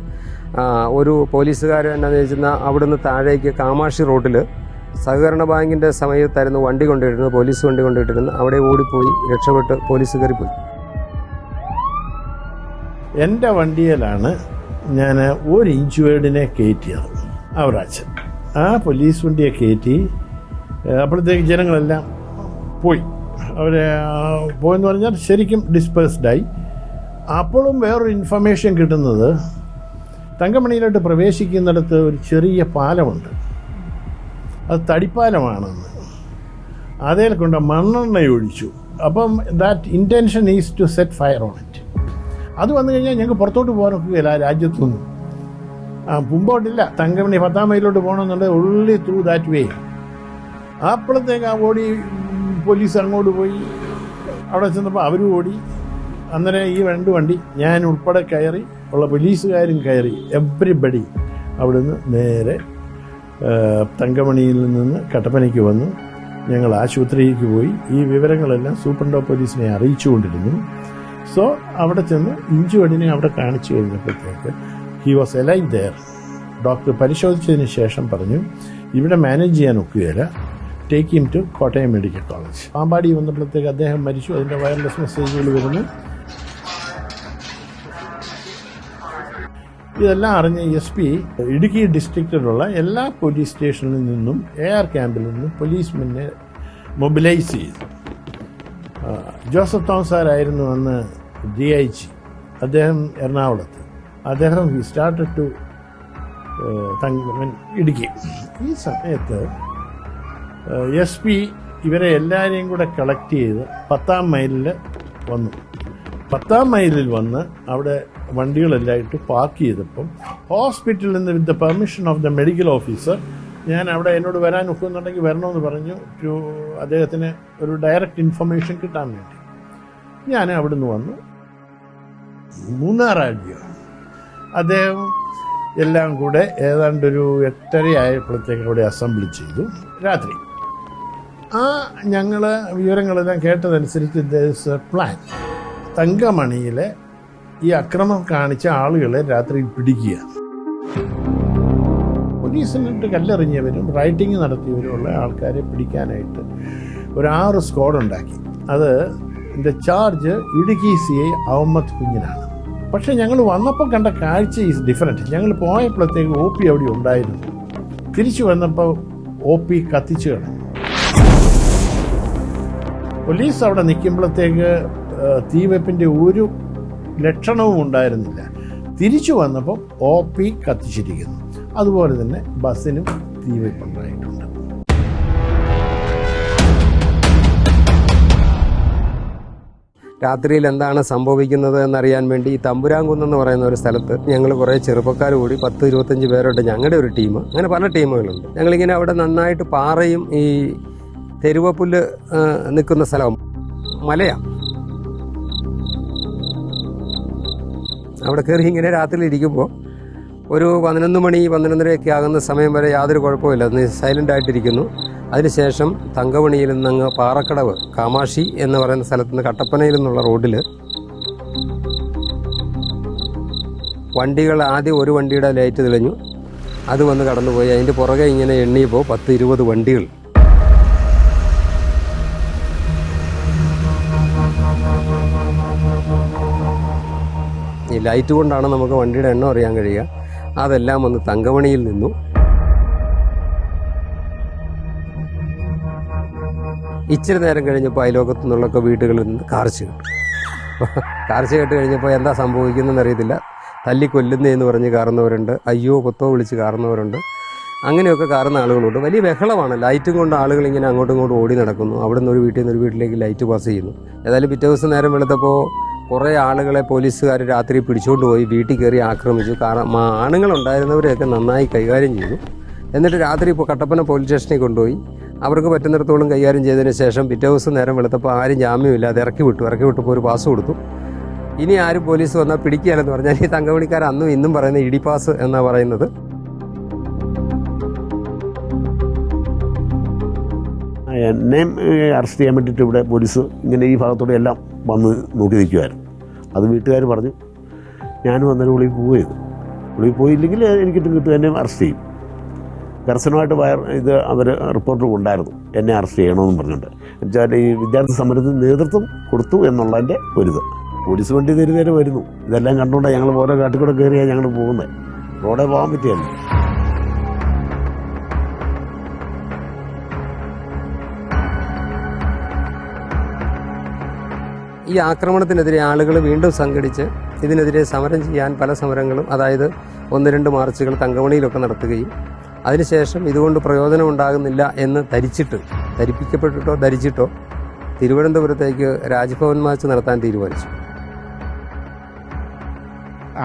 ഒരു പോലീസുകാരൻ എന്നാന്ന് വെച്ചാൽ അവിടുന്ന് താഴേക്ക് കാമാക്ഷി റോഡിൽ സഹകരണ ബാങ്കിൻ്റെ സമയത്തായിരുന്നു വണ്ടി കൊണ്ടിരുന്നത്, പോലീസ് വണ്ടി കൊണ്ടിട്ടിരുന്നു. അവിടെ ഓടിപ്പോയി രക്ഷപ്പെട്ട് പോലീസ് കയറിപ്പോയി. എൻ്റെ വണ്ടിയിലാണ് ഞാൻ 1 ഇഞ്ച് വേർഡിനെ കയറ്റിയത്. അവരാച്ചൻ ആ പോലീസ് വണ്ടിയെ കയറ്റി. അപ്പോഴത്തേക്ക് ജനങ്ങളെല്ലാം പോയി. അവരെ പോയെന്ന് പറഞ്ഞാൽ ശരിക്കും ഡിസ്പേഴ്സ്ഡായി. അപ്പോഴും വേറൊരു ഇൻഫർമേഷൻ കിട്ടുന്നത് തങ്കമണിയിലോട്ട് പ്രവേശിക്കുന്നിടത്ത് ഒരു ചെറിയ പാലമുണ്ട്. അത് തടിപ്പാലമാണെന്ന്. അതേ കൊണ്ട് മണ്ണെണ്ണ ഒഴിച്ചു. അപ്പം that intention is to set fire on it. അത് വന്നു കഴിഞ്ഞാൽ ഞങ്ങൾക്ക് പുറത്തോട്ട് പോകാനൊക്കുകയില്ല ആ രാജ്യത്തൊന്നും. മുമ്പോട്ടില്ല. തങ്കമണി 10-ാം മൈലിലോട്ട് പോകണമെന്നുണ്ടെങ്കിൽ ഉള്ളി ത്രൂ ദാറ്റ് വേ. അപ്പോഴത്തേക്ക് ആ ഓടി പോലീസ് അങ്ങോട്ട് പോയി. അവിടെ ചെന്നപ്പോൾ അവരും ഓടി. അന്നേരം ഈ 2 വണ്ടി ഞാൻ ഉൾപ്പെടെ കയറി, ഉള്ള പോലീസുകാരും കയറി. എവ്രിബഡി അവിടുന്ന് നേരെ തങ്കമണിയിൽ നിന്ന് കട്ടപ്പനയ്ക്ക് വന്നു. ഞങ്ങൾ ആശുപത്രിയിലേക്ക് പോയി. ഈ വിവരങ്ങളെല്ലാം സൂപ്രണ്ട് ഓഫ് പോലീസിനെ അറിയിച്ചുകൊണ്ടിരുന്നു. സോ അവിടെ ചെന്ന് ഇഞ്ചുവടിനെ അവിടെ കാണിച്ചു കഴിഞ്ഞപ്പോഴത്തേക്ക് he was alive there. Doctor പരിശോധിച്ചതിന് ശേഷം പറഞ്ഞു, ഇവിടെ മാനേജ് ചെയ്യാൻ ഒക്കുകയില്ല, take him to Kottayam medical college. Pampady വന്നപ്പോഴത്തേക്ക് അദ്ദേഹം മരിച്ചു. അതിൻ്റെ വയർലെസ് മെസ്സേജുകൾ വരുന്നു. ഇതെല്ലാം അറിഞ്ഞ SP ഇടുക്കി ഡിസ്ട്രിക്റ്റിലുള്ള എല്ലാ പോലീസ് സ്റ്റേഷനിൽ നിന്നും AR ക്യാമ്പിൽ നിന്നും പോലീസ്മെന്നെ മൊബിലൈസ് ചെയ്തു. ജോസഫ് തോമസ് സാറായിരുന്നു അന്ന് DIG, അദ്ദേഹം എറണാകുളത്ത്. അദ്ദേഹം ഹി സ്റ്റാർട്ടഡ് ടു ഇടുക്കി. ഈ സമയത്ത് SP ഇവരെ എല്ലാവരെയും കൂടെ കളക്ട് ചെയ്ത് 10ാം മൈലിൽ വന്നു. 10ാം മൈലിൽ വന്ന് അവിടെ വണ്ടികളെല്ലാം ഇട്ട് പാർക്ക് ചെയ്തപ്പം ഹോസ്പിറ്റലിൽ നിന്ന് with the permission of the medical officer ഞാൻ അവിടെ എന്നോട് വരാൻ ഒക്കുന്നുണ്ടെങ്കിൽ വരണമെന്ന് പറഞ്ഞു. അദ്ദേഹത്തിന് ഒരു ഡയറക്റ്റ് ഇൻഫർമേഷൻ കിട്ടാൻ വേണ്ടി ഞാൻ അവിടുന്ന് വന്നു. മൂന്നാറാഴ്ച അദ്ദേഹം എല്ലാം കൂടെ ഏതാണ്ടൊരു 8:30 ആയപ്പോഴത്തേക്ക് അവിടെ അസംബ്ലി ചെയ്തു രാത്രി. ഞങ്ങൾ വിവരങ്ങളെല്ലാം കേട്ടതനുസരിച്ച് പ്ലാൻ തങ്കമണിയിലെ ഈ അക്രമം കാണിച്ച ആളുകളെ രാത്രി പിടിക്കുക. പോലീസിനിട്ട് കല്ലെറിഞ്ഞവരും റൈറ്റിംഗ് നടത്തിയവരുമുള്ള ആൾക്കാരെ പിടിക്കാനായിട്ട് ഒരു 6 സ്ക്വാഡ് ഉണ്ടാക്കി. അത് ഇതിൻ്റെ ചാർജ് ഇടുക്കി CI അഹമ്മദ് കുഞ്ഞിനാണ്. പക്ഷെ ഞങ്ങൾ വന്നപ്പോൾ കണ്ട കാഴ്ച ഈസ് ഡിഫറെൻറ്റ്. ഞങ്ങൾ പോയപ്പോഴത്തേക്ക് OP അവിടെ ഉണ്ടായിരുന്നു. തിരിച്ചു വന്നപ്പോൾ OP കത്തിച്ചു കളഞ്ഞു. പോലീസ് അവിടെ നിൽക്കുമ്പോഴത്തേക്ക് തീവെപ്പിൻ്റെ ഒരു ലക്ഷണവും ഉണ്ടായിരുന്നില്ല. തിരിച്ചു വന്നപ്പോൾ OP കത്തിച്ചിരിക്കുന്നു. അതുപോലെ തന്നെ ബസ്സിനും തീവെപ്പുണ്ടായിട്ടുണ്ട്. രാത്രിയിൽ എന്താണ് സംഭവിക്കുന്നത് എന്നറിയാൻ വേണ്ടി ഈ തമ്പുരാൻകുന്നെന്ന് പറയുന്ന ഒരു സ്ഥലത്ത് ഞങ്ങൾ കുറേ ചെറുപ്പക്കാർ കൂടി 10-25 പേരുണ്ട്. ഞങ്ങളുടെ ഒരു ടീം, അങ്ങനെ പല ടീമുകളുണ്ട്. ഞങ്ങളിങ്ങനെ അവിടെ നന്നായിട്ട് പാറയും ഈ തെരുവപ്പുല്ല് നിൽക്കുന്ന സ്ഥലം മലയാണ്. അവിടെ കയറി ഇങ്ങനെ രാത്രിയിൽ ഇരിക്കുമ്പോൾ ഒരു 11 മണി 11:30 ആകുന്ന സമയം വരെ യാതൊരു കുഴപ്പമില്ല, സൈലൻ്റ് ആയിട്ടിരിക്കുന്നു. അതിനുശേഷം തങ്കമണിയിൽ നിന്നങ്ങ് പാറക്കടവ് കാമാക്ഷി എന്ന് പറയുന്ന സ്ഥലത്ത് നിന്ന് കട്ടപ്പനയിൽ നിന്നുള്ള റോഡിൽ വണ്ടികൾ ആദ്യം ഒരു വണ്ടിയുടെ ലൈറ്റ് തെളിഞ്ഞു, അത് വന്ന് കടന്നുപോയി. അതിൻ്റെ പുറകെ ഇങ്ങനെ എണ്ണിയപ്പോൾ 10-20 വണ്ടികൾ. ഈ ലൈറ്റ് കൊണ്ടാണ് നമുക്ക് വണ്ടിയുടെ എണ്ണം അറിയാൻ കഴിയുക. അതെല്ലാം വന്ന് തങ്കമണിയിൽ നിന്നു. ഇച്ചിരി നേരം കഴിഞ്ഞപ്പോൾ അയലോകത്തു നിന്നുള്ളൊക്കെ വീടുകളിൽ നിന്ന് കാർച്ച കേട്ടു. കാർച്ച കേട്ട് കഴിഞ്ഞപ്പോൾ എന്താ സംഭവിക്കുന്നതെന്ന് അറിയത്തില്ല. തല്ലിക്കൊല്ലുന്നതെന്ന് പറഞ്ഞ് കാറുന്നവരുണ്ട്, അയ്യോ പൊത്തോ വിളിച്ച് കാറുന്നവരുണ്ട്. അങ്ങനെയൊക്കെ കാറുന്ന ആളുകളുണ്ട്. വലിയ ബഹളമാണ്. ലൈറ്റും കൊണ്ട് ആളുകൾ ഇങ്ങനെ അങ്ങോട്ടും ഇങ്ങോട്ടും ഓടി നടക്കുന്നു. അവിടെ നിന്ന് ഒരു വീട്ടിൽ നിന്ന് ഒരു വീട്ടിലേക്ക് ലൈറ്റ് പാസ് ചെയ്യുന്നു. ഏതായാലും പിറ്റേ ദിവസം നേരം വെളുത്തപ്പോൾ കുറേ ആളുകളെ പോലീസുകാർ രാത്രി പിടിച്ചുകൊണ്ട് പോയി വീട്ടിൽ കയറി ആക്രമിച്ചു. ആണുങ്ങളുണ്ടായിരുന്നവരെയൊക്കെ നന്നായി കൈകാര്യം ചെയ്തു. എന്നിട്ട് രാത്രി ഇപ്പോൾ കട്ടപ്പന പോലീസ് സ്റ്റേഷനിൽ കൊണ്ടുപോയി അവർക്ക് പറ്റുന്നിടത്തോളം കൈകാര്യം ചെയ്തതിന് ശേഷം പിറ്റേ ദിവസം നേരം വെളുത്തപ്പോൾ ആരും ജാമ്യമില്ലാതെ ഇറക്കി വിട്ടപ്പോൾ ഒരു പാസ് കൊടുത്തു. ഇനി ആരും പോലീസ് വന്നാൽ പിടിക്കുകയല്ലെന്ന് പറഞ്ഞാൽ ഈ തങ്കമണിക്കാർ അന്നും ഇന്നും പറയുന്ന ഇടിപ്പാസ് എന്നാണ് പറയുന്നത്. എന്നെയും അറസ്റ്റ് ചെയ്യാൻ വേണ്ടിയിട്ട് ഇവിടെ പോലീസ് ഇങ്ങനെ ഈ ഭാഗത്തോടെ എല്ലാം വന്ന് നോക്കി നിൽക്കുമായിരുന്നു. അത് വീട്ടുകാർ പറഞ്ഞു. ഞാനും അന്നേരം ഉള്ളിൽ പോവുകയത്. ഉള്ളിൽ പോയില്ലെങ്കിൽ എനിക്കിട്ട് കിട്ടും, എന്നെ അറസ്റ്റ് ചെയ്യും. കർശനമായിട്ട് ഇത് അവർ റിപ്പോർട്ടർ ഉണ്ടായിരുന്നു എന്നെ അറസ്റ്റ് ചെയ്യണമെന്ന് പറഞ്ഞിട്ടുണ്ട്. എന്നുവെച്ചാൽ ഈ വിദ്യാർത്ഥി സമരത്തിന് നേതൃത്വം കൊടുത്തു എന്നുള്ളതിൻ്റെ ഒരിത്. പോലീസ് വണ്ടി നേരെ വരുന്നു. ഇതെല്ലാം കണ്ടുകൊണ്ടാണ് ഞങ്ങൾ ഓരോ കാട്ടിക്കൂടെ കയറിയാണ് ഞങ്ങൾ പോകുന്നത്. റോഡേ പോകാൻ പറ്റിയല്ല. ഈ ആക്രമണത്തിനെതിരെ ആളുകൾ വീണ്ടും സംഘടിച്ച് ഇതിനെതിരെ സമരം ചെയ്യാൻ പല സമരങ്ങളും, അതായത് 1-2 മാർച്ചുകൾ തങ്കമണിയിലൊക്കെ നടത്തുകയും അതിനുശേഷം ഇതുകൊണ്ട് പ്രയോജനം ഉണ്ടാകുന്നില്ല എന്ന് ധരിച്ചിട്ടോ തിരുവനന്തപുരത്തേക്ക് രാജ്ഭവൻ മാർച്ച് നടത്താൻ തീരുമാനിച്ചു.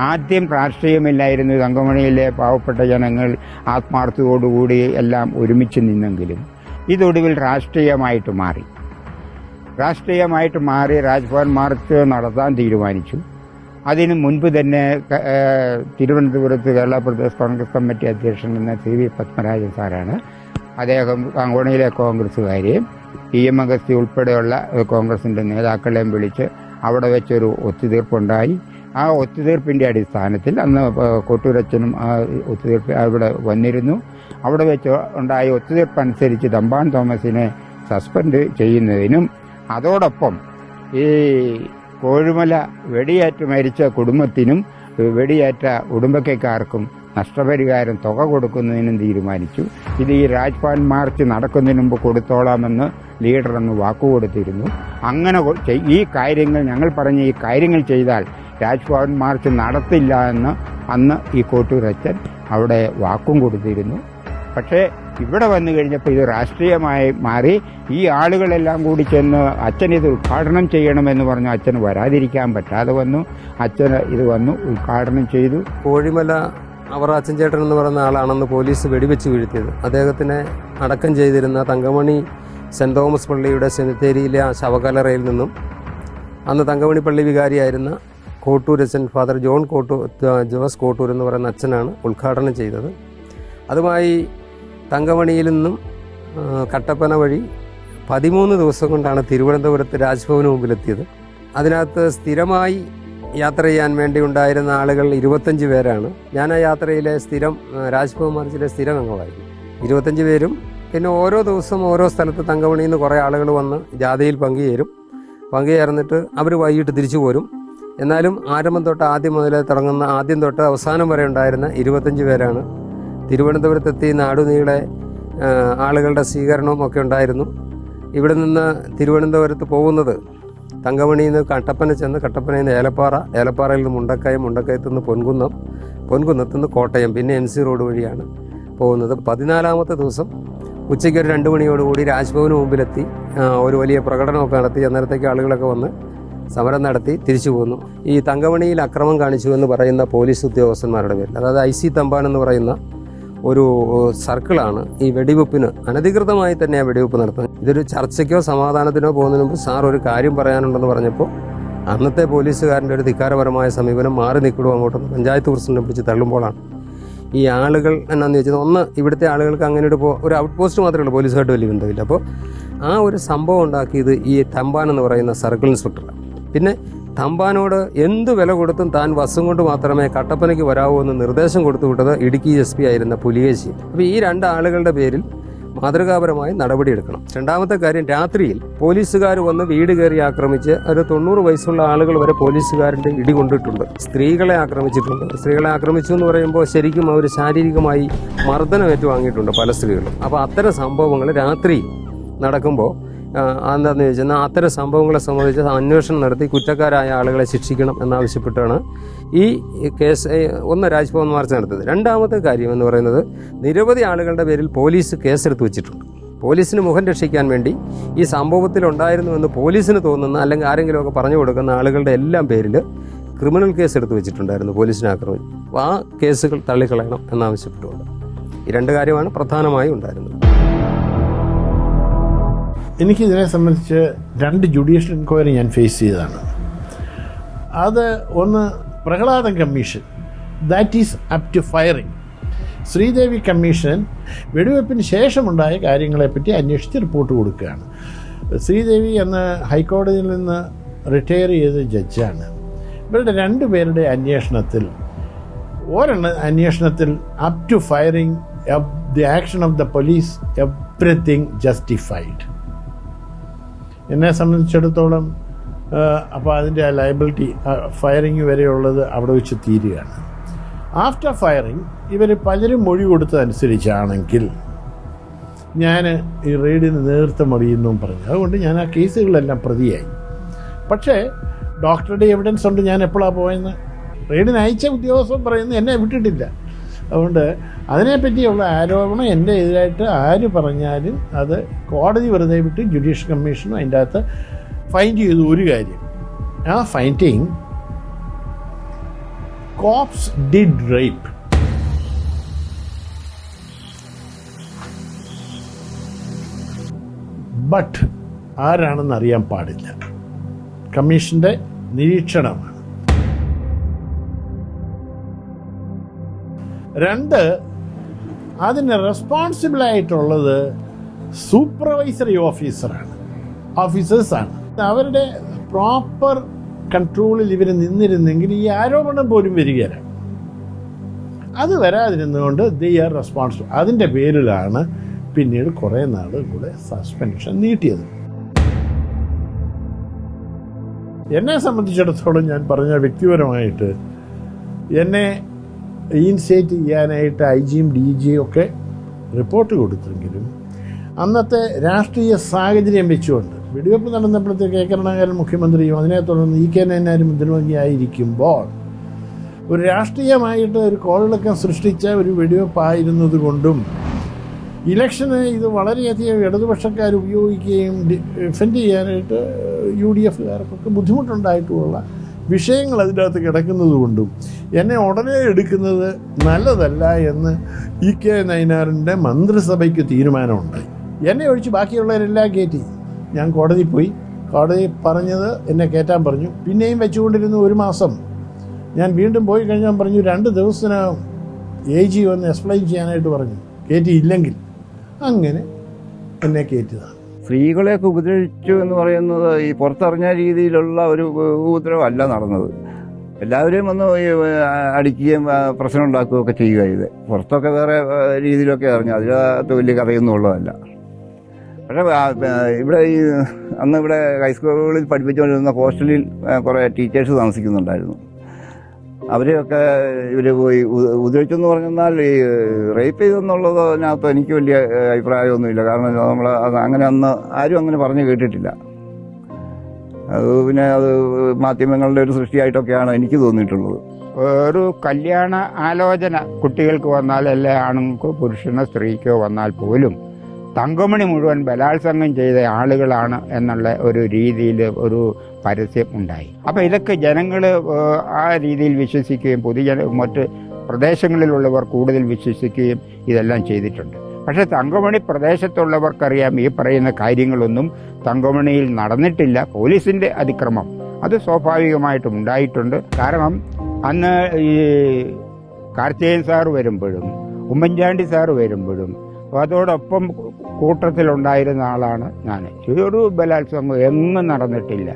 ആദ്യം രാഷ്ട്രീയമില്ലായിരുന്നു. തങ്കമണിയിലെ പാവപ്പെട്ട ജനങ്ങൾ ആത്മാർത്ഥതയോടുകൂടി എല്ലാം ഒരുമിച്ച് നിന്നെങ്കിലും ഇതൊടുവിൽ രാഷ്ട്രീയമായിട്ട് മാറി രാജ്ഭവൻ മാർച്ച് നടത്താൻ തീരുമാനിച്ചു. അതിനു മുൻപ് തന്നെ തിരുവനന്തപുരത്ത് കേരള പ്രദേശ് കോൺഗ്രസ് കമ്മിറ്റി അധ്യക്ഷൻ എന്ന CV പത്മരാജൻ സാറാണ് അദ്ദേഹം കാങ്കോണിയിലെ കോൺഗ്രസ്സുകാരെയും TM അഗസ്തി ഉൾപ്പെടെയുള്ള കോൺഗ്രസിൻ്റെ നേതാക്കളെയും വിളിച്ച് അവിടെ വെച്ചൊരു ഒത്തുതീർപ്പുണ്ടായി. ആ ഒത്തുതീർപ്പിൻ്റെ അടിസ്ഥാനത്തിൽ അന്ന് കൊട്ടൂരച്ചനും ആ ഒത്തുതീർപ്പ് അവിടെ വന്നിരുന്നു. അവിടെ വെച്ച് ഉണ്ടായ ഒത്തുതീർപ്പനുസരിച്ച് തമ്പാൻ തോമസിനെ സസ്പെൻഡ് ചെയ്യുന്നതിനും അതോടൊപ്പം ഈ കോഴിമല വെടിയേറ്റ് മരിച്ച കുടുംബത്തിനും വെടിയേറ്റ കുടുംബക്കാർക്കും നഷ്ടപരിഹാരം തുക കൊടുക്കുന്നതിനും തീരുമാനിച്ചു. ഇത് ഈ രാജ്ഭവൻ മാർച്ച് നടക്കുന്നതിന് മുമ്പ് കൊടുത്തോളാമെന്ന് ലീഡർ അന്ന് വാക്കുകൊടുത്തിരുന്നു. അങ്ങനെ ഈ കാര്യങ്ങൾ ഞങ്ങൾ പറഞ്ഞ ഈ കാര്യങ്ങൾ ചെയ്താൽ രാജ്ഭവൻ മാർച്ച് നടത്തില്ല എന്ന് അന്ന് ഈ കോട്ടൂരച്ചൻ അവിടെ വാക്കും കൊടുത്തിരുന്നു. പക്ഷേ ഇവിടെ വന്നു കഴിഞ്ഞപ്പോൾ ഇത് രാഷ്ട്രീയമായി മാറി. ഈ ആളുകളെല്ലാം കൂടി ചെന്ന് അച്ഛൻ ഇത് ഉദ്ഘാടനം ചെയ്യണമെന്ന് പറഞ്ഞു. അച്ഛന് വരാതിരിക്കാൻ പറ്റാതെ വന്നു. അച്ഛന് ഇത് വന്നു ഉദ്ഘാടനം ചെയ്തു. കോഴിമല അവർ അച്ഛൻ ചേട്ടൻ എന്ന് പറയുന്ന ആളാണെന്ന് പോലീസ് വെടിവെച്ച് വീഴ്ത്തിയത്. അദ്ദേഹത്തിനെ അടക്കം ചെയ്തിരുന്ന തങ്കമണി സെന്റ് തോമസ് പള്ളിയുടെ സെമിത്തേരിയിലെ ആ ശവകലറയിൽ നിന്നും അന്ന് തങ്കമണി പള്ളി വികാരിയായിരുന്ന കോട്ടൂരച്ചൻ ഫാദർ ജോസ് കോട്ടൂർ എന്ന് പറയുന്ന അച്ഛനാണ് ഉദ്ഘാടനം ചെയ്തത്. അതുമായി തങ്കമണിയിൽ നിന്നും കട്ടപ്പന വഴി 13 ദിവസം കൊണ്ടാണ് തിരുവനന്തപുരത്ത് രാജ്ഭവന് മുമ്പിലെത്തിയത്. അതിനകത്ത് സ്ഥിരമായി യാത്ര ചെയ്യാൻ വേണ്ടി ഉണ്ടായിരുന്ന ആളുകൾ 25 പേരാണ്. ഞാൻ ആ യാത്രയിലെ രാജ്ഭവൻ മാർച്ചിലെ സ്ഥിരം അംഗമായിരുന്നു. 25 പേരും പിന്നെ ഓരോ ദിവസം ഓരോ സ്ഥലത്ത് തങ്കമണിയിൽ നിന്ന് കുറേ ആളുകൾ വന്ന് ജാഥയിൽ പങ്കുചേർന്നിട്ട് അവർ വൈകിട്ട് തിരിച്ചു പോരും. എന്നാലും ആരംഭം തൊട്ട് ആദ്യം തൊട്ട് അവസാനം വരെ ഉണ്ടായിരുന്ന 25 പേരാണ്. തിരുവനന്തപുരത്തെത്തി നാടുനീളെ ആളുകളുടെ സ്വീകരണവും ഒക്കെ ഉണ്ടായിരുന്നു. ഇവിടെ നിന്ന് തിരുവനന്തപുരത്ത് പോകുന്നത് തങ്കമണിയിൽ നിന്ന് കട്ടപ്പന ചെന്ന് കട്ടപ്പനയിൽ നിന്ന് ഏലപ്പാറയിൽ നിന്ന് മുണ്ടക്കയത്ത് നിന്ന് പൊൻകുന്നത്ത് നിന്ന് കോട്ടയം, പിന്നെ MC റോഡ് വഴിയാണ് പോകുന്നത്. 14-ാമത്തെ ദിവസം ഉച്ചയ്ക്ക് ഒരു 2 മണിയോടുകൂടി രാജ്ഭവന് മുമ്പിലെത്തി ഒരു വലിയ പ്രകടനമൊക്കെ നടത്തി. അന്നേരത്തേക്ക് ആളുകളൊക്കെ വന്ന് സമരം നടത്തി തിരിച്ചു പോന്നു. ഈ തങ്കമണിയിൽ അക്രമം കാണിച്ചു എന്ന് പറയുന്ന പോലീസ് ഉദ്യോഗസ്ഥന്മാരുടെ പേരിൽ, അതായത് IC തമ്പാൻ എന്ന് പറയുന്ന ഒരു സർക്കിളാണ് ഈ വെടിവെപ്പിന് അനധികൃതമായി തന്നെ വെടിവെപ്പ് നടത്തുന്നത്. ഇതൊരു ചർച്ചയ്ക്കോ സമാധാനത്തിനോ പോകുന്നതിന് മുമ്പ് സാർ ഒരു കാര്യം പറയാനുണ്ടെന്ന് പറഞ്ഞപ്പോൾ അന്നത്തെ പോലീസുകാരൻ്റെ ഒരു ധിക്കാരപരമായ സമീപനം മാറി നിൽക്കണോ അങ്ങോട്ടൊന്ന് പഞ്ചായത്ത് പ്രസിഡന്റിനെ പിടിച്ച് തള്ളുമ്പോഴാണ് ഈ ആളുകൾ എന്നാന്ന് വെച്ചാൽ ഒന്ന് ഇവിടുത്തെ ആളുകൾക്ക് അങ്ങനെ ഒരു ഔട്ട് പോസ്റ്റ് മാത്രമേ ഉള്ളൂ, പോലീസുമായിട്ട് വലിയ ബന്ധമില്ല. അപ്പോൾ ആ ഒരു സംഭവം ഉണ്ടാക്കിയത് ഈ തമ്പാൻ എന്ന് പറയുന്ന സർക്കിൾ ഇൻസ്പെക്ടറാണ്. പിന്നെ തമ്പാനോട് എന്ത് വില കൊടുത്തും താൻ ബസ്സും കൊണ്ട് മാത്രമേ കട്ടപ്പനയ്ക്ക് വരാവൂ എന്ന് നിർദ്ദേശം കൊടുത്തു വിട്ടത് ഇടുക്കി SP ആയിരുന്ന പുലിയേശി. അപ്പോൾ ഈ 2 ആളുകളുടെ പേരിൽ മാതൃകാപരമായി നടപടിയെടുക്കണം. രണ്ടാമത്തെ കാര്യം, രാത്രിയിൽ പോലീസുകാർ വന്ന് വീട് കയറി ആക്രമിച്ച് ഒരു 90 വയസ്സുള്ള ആളുകൾ വരെ പോലീസുകാരൻ്റെ ഇടി കൊണ്ടിട്ടുണ്ട്. സ്ത്രീകളെ ആക്രമിച്ചിട്ടുണ്ട്. സ്ത്രീകളെ ആക്രമിച്ചു എന്ന് പറയുമ്പോൾ ശരിക്കും അവർ ശാരീരികമായി മർദ്ദനം ഏറ്റുവാങ്ങിയിട്ടുണ്ട് പല സ്ത്രീകളും. അപ്പോൾ അത്തരം സംഭവങ്ങൾ രാത്രി നടക്കുമ്പോൾ എന്താണെന്ന് ചോദിച്ചാൽ അത്തരം സംഭവങ്ങളെ സംബന്ധിച്ച് അന്വേഷണം നടത്തി കുറ്റക്കാരായ ആളുകളെ ശിക്ഷിക്കണം എന്നാവശ്യപ്പെട്ടാണ് ഈ കേസ് രാജ്ഭവൻ മാർച്ച് നടത്തിയത്. രണ്ടാമത്തെ കാര്യം എന്ന് പറയുന്നത്, നിരവധി ആളുകളുടെ പേരിൽ പോലീസ് കേസെടുത്ത് വെച്ചിട്ടുണ്ട്. പോലീസിന് മുഖം രക്ഷിക്കാൻ വേണ്ടി ഈ സംഭവത്തിൽ ഉണ്ടായിരുന്നുവെന്ന് പോലീസിന് തോന്നുന്ന അല്ലെങ്കിൽ ആരെങ്കിലുമൊക്കെ പറഞ്ഞു കൊടുക്കുന്ന ആളുകളുടെ എല്ലാം പേരിൽ ക്രിമിനൽ കേസ് എടുത്ത് വെച്ചിട്ടുണ്ടായിരുന്നു പോലീസിനെ ആക്രമിച്ചു. അപ്പോൾ ആ കേസുകൾ തള്ളിക്കളയണം എന്നാവശ്യപ്പെട്ടുകൊണ്ട് ഈ 2 കാര്യമാണ് പ്രധാനമായും ഉണ്ടായിരുന്നത്. എനിക്കിതിനെ സംബന്ധിച്ച് 2 ജുഡീഷ്യൽ എൻക്വയറി ഞാൻ ഫേസ് ചെയ്തതാണ്. അത് ഒന്ന് Prahladan commission, that is up to firing. Sridevi commission വെടിവെപ്പിന് ശേഷമുണ്ടായ കാര്യങ്ങളെപ്പറ്റി അന്വേഷിച്ച് റിപ്പോർട്ട് കൊടുക്കുകയാണ്. ശ്രീദേവി എന്ന ഹൈക്കോടതിയിൽ നിന്ന് റിട്ടയർ ചെയ്ത ജഡ്ജാണ്. ഇവരുടെ 2 പേരുടെ അന്വേഷണത്തിൽ up to firing the action of the police everything justified. എന്നെ സംബന്ധിച്ചിടത്തോളം അപ്പോൾ അതിൻ്റെ ലയബിലിറ്റി ഫയറിങ് വരെയുള്ളത് അവിടെ വെച്ച് തീരുകയാണ്. ആഫ്റ്റർ ഫയറിങ് ഇവർ പലരും മൊഴി കൊടുത്തതനുസരിച്ചാണെങ്കിൽ ഞാൻ ഈ റെയ്ഡിന് നേതൃത്വം അറിയുന്നു പറഞ്ഞു. അതുകൊണ്ട് ഞാൻ ആ കേസുകളെല്ലാം പ്രതിയായി. പക്ഷേ ഡോക്ടറുടെ എവിഡൻസ് കൊണ്ട് ഞാൻ എപ്പോഴാണ് പോയെന്ന് റെയ്ഡിന് അയച്ച ഉദ്യോഗസ്ഥൻ പറയുന്നത് എന്നെ വിട്ടിട്ടില്ല. അതുകൊണ്ട് അതിനെപ്പറ്റിയുള്ള ആരോപണം എൻ്റെ എതിരായിട്ട് ആര് പറഞ്ഞാലും അത് കോടതി വെറുതെ വിട്ട് ജുഡീഷ്യൽ കമ്മീഷനും അതിൻ്റെ അകത്ത് ഫൈൻഡ് ചെയ്തു. ഒരു കാര്യം, ആ finding corps did rape. But ആരാണെന്ന് അറിയാൻ പാടില്ല. കമ്മീഷൻ്റെ നിരീക്ഷണമാണ്. 2, അതിന് റെസ്പോൺസിബിളായിട്ടുള്ളത് സൂപ്പർവൈസറി ഓഫീസേഴ്സാണ്. അവരുടെ പ്രോപ്പർ കൺട്രോളിൽ ഇവർ നിന്നിരുന്നെങ്കിൽ ഈ ആരോപണം പോലും വരികയില്ല. അത് വരാതിരുന്നുകൊണ്ട് ദേ ആർ റെസ്പോൺസിബിൾ. അതിൻ്റെ പേരിലാണ് പിന്നീട് കുറേ നാൾ കൂടെ സസ്പെൻഷൻ നീട്ടിയത്. എന്നെ സംബന്ധിച്ചിടത്തോളം ഞാൻ പറഞ്ഞ വ്യക്തിപരമായിട്ട് എന്നെ റീഇൻസ്റ്റേറ്റ് ചെയ്യാനായിട്ട് IG-യും DG-യും ഒക്കെ റിപ്പോർട്ട് കൊടുത്തെങ്കിലും അന്നത്തെ രാഷ്ട്രീയ സാഹചര്യം വെച്ചുകൊണ്ട് വെടിവെപ്പ് നടന്നപ്പോഴത്തേക്ക് കരുണാകരൻ മുഖ്യമന്ത്രിയും അതിനെ തുടർന്ന് EK നയനാരും മുഖ്യമന്ത്രിയായിരിക്കുമ്പോൾ ഒരു രാഷ്ട്രീയമായിട്ട് ഒരു കോളിളക്കം സൃഷ്ടിച്ച ഒരു വെടിവെപ്പായിരുന്നത് കൊണ്ടും ഇലക്ഷന് ഇത് വളരെയധികം ഇടതുപക്ഷക്കാർ ഉപയോഗിക്കുകയും ഡിഫെൻഡ് ചെയ്യാനായിട്ട് UDF-കാർക്കൊക്കെ ബുദ്ധിമുട്ടുണ്ടായിട്ടുള്ള വിഷയങ്ങൾ അതിനകത്ത് കിടക്കുന്നത് കൊണ്ടും എന്നെ ഉടനെ എടുക്കുന്നത് നല്ലതല്ല എന്ന് EK നയനാറിൻ്റെ മന്ത്രിസഭയ്ക്ക് തീരുമാനമുണ്ടായി. എന്നെ ഒഴിച്ച് ബാക്കിയുള്ളവരെല്ലാം കയറ്റി. ഞാൻ കോടതി പോയി. കോടതി പറഞ്ഞത് എന്നെ കയറ്റാൻ പറഞ്ഞു. പിന്നെയും വെച്ചുകൊണ്ടിരുന്നു 1 മാസം. ഞാൻ വീണ്ടും പോയി കഴിഞ്ഞാൽ പറഞ്ഞു 2 ദിവസത്തിനകം AG വന്ന് എക്സ്പ്ലെയിൻ ചെയ്യാനായിട്ട് പറഞ്ഞു, കയറ്റിയില്ലെങ്കിൽ. അങ്ങനെ എന്നെ കയറ്റിയതാണ്. സ്ത്രീകളെയൊക്കെ ഉപദ്രവിച്ചു എന്ന് പറയുന്നത് ഈ പുറത്തറിഞ്ഞ രീതിയിലുള്ള ഒരു ഉപദ്രവമല്ല നടന്നത്. എല്ലാവരെയും ഒന്ന് അടിക്കുകയും പ്രശ്നം ഉണ്ടാക്കുകയൊക്കെ ചെയ്യുക. ഇത് പുറത്തൊക്കെ വേറെ രീതിയിലൊക്കെ അറിഞ്ഞു, അതിനകത്ത് വലിയ കഥയൊന്നും ഉള്ളതല്ല. പക്ഷേ ഇവിടെ അന്ന് ഇവിടെ ഹൈസ്കൂളുകളിൽ പഠിപ്പിച്ചുകൊണ്ടിരുന്ന ഹോസ്റ്റലിൽ കുറേ ടീച്ചേഴ്സ് താമസിക്കുന്നുണ്ടായിരുന്നു. അവരെയൊക്കെ ഇവർ പോയി ഉപദ്രവിച്ചെന്ന് പറഞ്ഞാൽ ഈ റേപ്പ് ചെയ്തെന്നുള്ളതിനകത്ത് എനിക്ക് വലിയ അഭിപ്രായമൊന്നുമില്ല. കാരണം നമ്മൾ അങ്ങനെ അന്ന് ആരും അങ്ങനെ പറഞ്ഞു കേട്ടിട്ടില്ല. അത് പിന്നെ അത് മാധ്യമങ്ങളുടെ ഒരു സൃഷ്ടിയായിട്ടൊക്കെയാണ് എനിക്ക് തോന്നിയിട്ടുള്ളത്. ഒരു കല്യാണ ആലോചന കുട്ടികൾക്ക് വന്നാൽ, അല്ലെ ആണുങ്ങൾക്കോ പുരുഷനോ സ്ത്രീക്കോ വന്നാൽ പോലും തങ്കമണി മുഴുവൻ ബലാത്സംഗം ചെയ്ത ആളുകളാണ് എന്നുള്ള ഒരു രീതിയിൽ ഒരു പരസ്യം ഉണ്ടായി. അപ്പം ഇതൊക്കെ ജനങ്ങൾ ആ രീതിയിൽ വിശ്വസിക്കുകയും മറ്റ് പ്രദേശങ്ങളിലുള്ളവർ കൂടുതൽ വിശ്വസിക്കുകയും ഇതെല്ലാം ചെയ്തിട്ടുണ്ട്. പക്ഷേ തങ്കമണി പ്രദേശത്തുള്ളവർക്കറിയാം ഈ പറയുന്ന കാര്യങ്ങളൊന്നും തങ്കമണിയിൽ നടന്നിട്ടില്ല. പോലീസിൻ്റെ അതിക്രമം അത് സ്വാഭാവികമായിട്ടും ഉണ്ടായിട്ടുണ്ട്. കാരണം അന്ന് ഈ കാർത്തികേയൻ സാറ് വരുമ്പോഴും ഉമ്മൻചാണ്ടി സാറ് വരുമ്പോഴും അതോടൊപ്പം കൂട്ടത്തിലുണ്ടായിരുന്ന ആളാണ് ഞാൻ. ഒരു ബലാത്സംഗം എങ്ങും നടന്നിട്ടില്ല.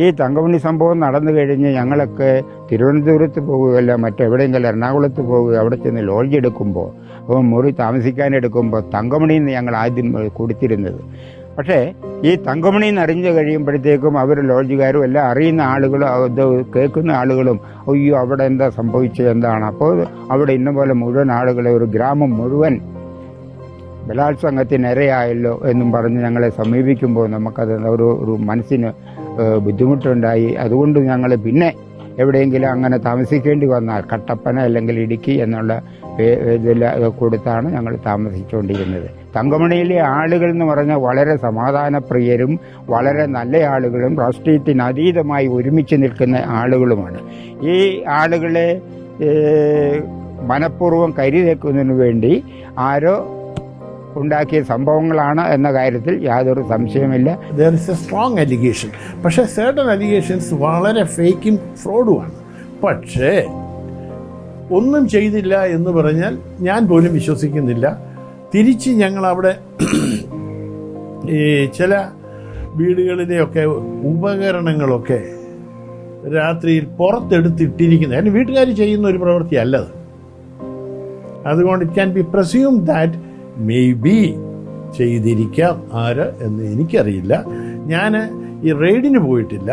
ഈ തങ്കമണി സംഭവം നടന്നു കഴിഞ്ഞ് ഞങ്ങളൊക്കെ തിരുവനന്തപുരത്ത് പോകുകയല്ല മറ്റെവിടെയെങ്കിലും എറണാകുളത്ത് പോവുക, അവിടെ ചെന്ന് ലോഡ്ജ് എടുക്കുമ്പോൾ മുറി താമസിക്കാനെടുക്കുമ്പോൾ തങ്കമണിയിൽ നിന്ന് ഞങ്ങൾ ആദ്യം കൊടുത്തിരുന്നത്. പക്ഷേ ഈ തങ്കമണിയിൽ നിന്ന് അറിഞ്ഞു കഴിയുമ്പോഴത്തേക്കും അവർ ലോഡ്ജുകാരും എല്ലാം അറിയുന്ന ആളുകളും അത് കേൾക്കുന്ന ആളുകളും അയ്യോ അവിടെ എന്താ സംഭവിച്ചത് എന്താണ്. അപ്പോൾ അവിടെ ഇന്നപോലെ മുഴുവൻ ആളുകളെ ഒരു ഗ്രാമം മുഴുവൻ ബലാത്സംഗത്തിനിരയായല്ലോ എന്നും പറഞ്ഞ് ഞങ്ങളെ സമീപിക്കുമ്പോൾ നമുക്കത് ഒരു മനസ്സിന് ബുദ്ധിമുട്ടുണ്ടായി. അതുകൊണ്ട് ഞങ്ങൾ പിന്നെ എവിടെയെങ്കിലും അങ്ങനെ താമസിക്കേണ്ടി വന്നാൽ കട്ടപ്പന അല്ലെങ്കിൽ ഇടുക്കി എന്നുള്ള ഇതിൽ കൊടുത്താണ് ഞങ്ങൾ താമസിച്ചുകൊണ്ടിരുന്നത്. തങ്കമണിയിലെ ആളുകൾ എന്ന് പറഞ്ഞാൽ വളരെ സമാധാനപ്രിയരും വളരെ നല്ല ആളുകളും രാഷ്ട്രീയത്തിന് അതീതമായി ഒരുമിച്ച് നിൽക്കുന്ന ആളുകളുമാണ്. ഈ ആളുകളെ മനഃപൂർവ്വം കരിതേക്കുന്നതിന് വേണ്ടി ആരോ ഉണ്ടാക്കിയ സംഭവങ്ങളാണ് എന്ന കാര്യത്തിൽ യാതൊരു സംശയമില്ല. There is a strong allegation. പക്ഷേ certain allegations വളരെ ഫേക്കും ഫ്രോഡുമാണ്. പക്ഷേ ഒന്നും ചെയ്തില്ല എന്ന് പറഞ്ഞാൽ ഞാൻ പോലും വിശ്വസിക്കുന്നില്ല. തിരിച്ച് ഞങ്ങളവിടെ ഈ ചില വീടുകളിലെയൊക്കെ ഉപകരണങ്ങളൊക്കെ രാത്രിയിൽ പുറത്തെടുത്തിട്ടിരിക്കുന്നത് അതിന് വീട്ടുകാർ ചെയ്യുന്ന ഒരു പ്രവൃത്തിയല്ലത്. അതുകൊണ്ട് it can be presume that may be ചെയ്തിരിക്കാം. ആര് എന്ന് എനിക്കറിയില്ല. ഞാൻ ഈ റെയ്ഡിന് പോയിട്ടില്ല.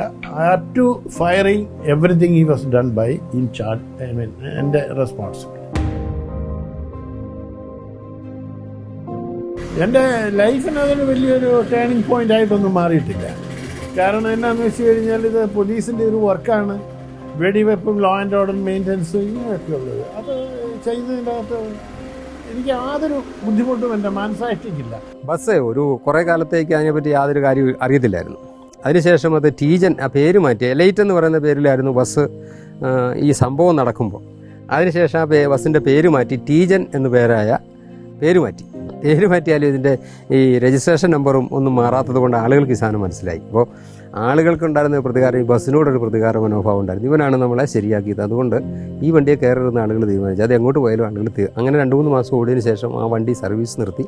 Up to firing everything he was done by in charge, I mean എൻ്റെ റെസ്പോൺസിബിലിറ്റി. എൻ്റെ ലൈഫിന് അതൊരു വലിയൊരു ടേണിംഗ് പോയിന്റ് ആയിട്ടൊന്നും മാറിയിട്ടില്ല. കാരണം എന്നാന്ന് വെച്ച് കഴിഞ്ഞാൽ ഇത് പോലീസിൻ്റെ ഒരു വർക്കാണ്. വെടിവെപ്പും ലോ ആൻഡ് ഓർഡർ മെയിൻ്റനൻസും ഇങ്ങനെയൊക്കെ ഉള്ളത്. അത് ചെയ്യുന്നതിൻ്റെ അകത്ത് എനിക്ക് യാതൊരു ബുദ്ധിമുട്ടും എൻ്റെ മനസ്സായിട്ടില്ല. ബസ് ഒരു കുറേ കാലത്തേക്ക് അതിനെപ്പറ്റി യാതൊരു കാര്യം അറിയത്തില്ലായിരുന്നു. അതിനുശേഷം അത് ടീജൻ ആ പേര് മാറ്റി, എലൈറ്റ് എന്ന് പറയുന്ന പേരിലായിരുന്നു ബസ് ഈ സംഭവം നടക്കുമ്പോൾ. അതിനുശേഷം ആ ബസ്സിൻ്റെ പേര് മാറ്റി ടീജൻ എന്ന് പേര് മാറ്റിയാലും ഇതിൻ്റെ ഈ രജിസ്ട്രേഷൻ നമ്പറും ഒന്നും മാറാത്തത് കൊണ്ട് ആളുകൾക്ക് ഈ സാധനം മനസ്സിലായി. അപ്പോൾ ആളുകൾക്കുണ്ടായിരുന്ന പ്രതികാരം ഈ ബസ്സിനോടൊരു പ്രതികാര മനോഭാവം ഉണ്ടായിരുന്നു. ഇവനാണ് നമ്മളെ ശരിയാക്കിയത്. അതുകൊണ്ട് ഈ വണ്ടിയെ കയറരുന്ന ആളുകൾ തീരുമാനിച്ചു. അത് എങ്ങോട്ട് പോയാലും ആളുകൾ അങ്ങനെ 2-3 മാസം ഓടിയതിന് ശേഷം ആ വണ്ടി സർവീസ് നിർത്തി.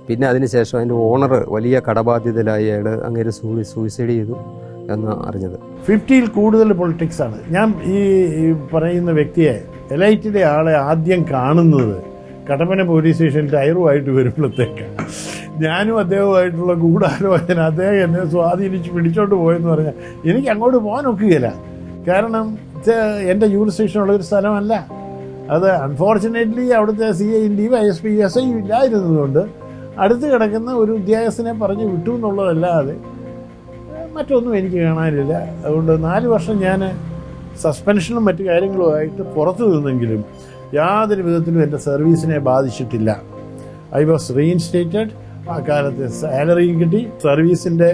പിന്നെ അതിനുശേഷം അതിൻ്റെ ഓണർ വലിയ കടബാധ്യതയിലായി അയാൾ അങ്ങനെ സൂയിസൈഡ് ചെയ്തു എന്ന് അറിഞ്ഞത്. 50ൽ കൂടുതൽ പൊളിറ്റിക്സാണ്. ഞാൻ ഈ പറയുന്ന വ്യക്തിയെ എലൈറ്റിലെ ആളെ ആദ്യം കാണുന്നത് കട്ടപ്പന പോലീസ് സ്റ്റേഷൻ ടയറുമായിട്ട് വരുമ്പോഴത്തേക്ക് ഞാനും അദ്ദേഹവുമായിട്ടുള്ള ഗൂഢാലോചന അദ്ദേഹം എന്നെ സ്വാധീനിച്ച് പിടിച്ചോണ്ട് പോയെന്ന് പറഞ്ഞാൽ എനിക്ക് അങ്ങോട്ട് പോകാൻ ഒക്കുകയില്ല. കാരണം എൻ്റെ ജൂറിസ്ഡിക്ഷനുള്ളൊരു സ്ഥലമല്ല അത്. അൺഫോർച്ചുനേറ്റ്ലി അവിടുത്തെ CI DYSP SI ഇല്ലായിരുന്നതുകൊണ്ട് അടുത്ത് കിടക്കുന്ന ഒരു ഉദ്യോഗസ്ഥനെ പറഞ്ഞ് വിട്ടു എന്നുള്ളതല്ലാതെ മറ്റൊന്നും എനിക്ക് കാണാനില്ല. അതുകൊണ്ട് 4 വർഷം ഞാൻ സസ്പെൻഷനും മറ്റു കാര്യങ്ങളുമായിട്ട് പുറത്തു നിന്നെങ്കിലും യാതൊരു വിധത്തിലും എൻ്റെ സർവീസിനെ ബാധിച്ചിട്ടില്ല. I was reinstated. ആ കാലത്ത് സാലറിയും കിട്ടി. സർവീസിൻ്റെ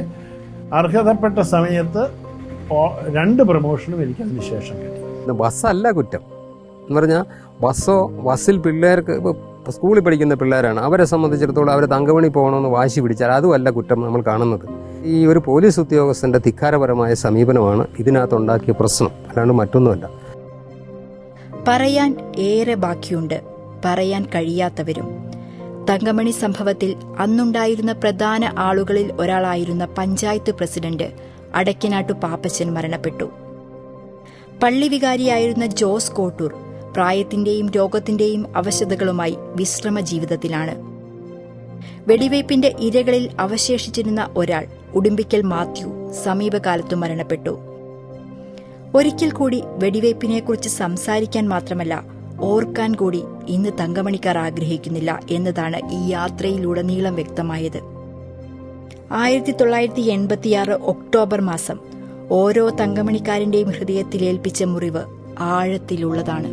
അർഹതപ്പെട്ട സമയത്ത് 2 പ്രമോഷനും എനിക്ക് അതിന് ശേഷം കിട്ടി. ബസ്സല്ല കുറ്റം എന്ന് പറഞ്ഞാൽ ബസ്സിൽ പിള്ളേർക്ക് സ്കൂളിൽ പഠിക്കുന്ന പിള്ളേരാണ്. അവരെ സംബന്ധിച്ചിടത്തോളം അവർ തങ്കമണി പോകണമെന്ന് വാശി പിടിച്ചാൽ അതുമല്ല കുറ്റം നമ്മൾ കാണുന്നത്. ഈ ഒരു പോലീസ് ഉദ്യോഗസ്ഥൻ്റെ ധിക്കാരപരമായ സമീപനമാണ് ഇതിനകത്തുണ്ടാക്കിയ പ്രശ്നം, അല്ലാണ്ട് മറ്റൊന്നുമല്ല. പറയാൻ ഏറെ ബാക്കിയുണ്ട്, പറയാൻ കഴിയാത്തവരും. തങ്കമണി സംഭവത്തിൽ അന്നുണ്ടായിരുന്ന പ്രധാന ആളുകളിൽ ഒരാളായിരുന്ന പഞ്ചായത്ത് പ്രസിഡന്റ് അടക്കനാട്ടു പാപ്പച്ചൻ മരണപ്പെട്ടു. പള്ളി വികാരിയായിരുന്ന ജോസ് കോട്ടൂർ പ്രായത്തിന്റെയും രോഗത്തിന്റെയും അവശതകളുമായി വിശ്രമ ജീവിതത്തിലാണ്. വെടിവയ്പിന്റെ ഇരകളിൽ അവശേഷിച്ചിരുന്ന ഒരാൾ ഉടുമ്പിക്കൽ മാത്യു സമീപകാലത്തു മരണപ്പെട്ടു. ഒരിക്കൽ കൂടി വെടിവയ്പ്പിനെക്കുറിച്ച് സംസാരിക്കാൻ മാത്രമല്ല ഓർക്കാൻ കൂടി ഇന്ന് തങ്കമണിക്കാർ ആഗ്രഹിക്കുന്നില്ല എന്നതാണ് ഈ യാത്രയിലുടനീളം വ്യക്തമായത്. 1986 ഒക്ടോബർ മാസം ഓരോ തങ്കമണിക്കാരന്റെയും ഹൃദയത്തിലേൽപ്പിച്ച മുറിവ് ആഴത്തിലുള്ളതാണ്.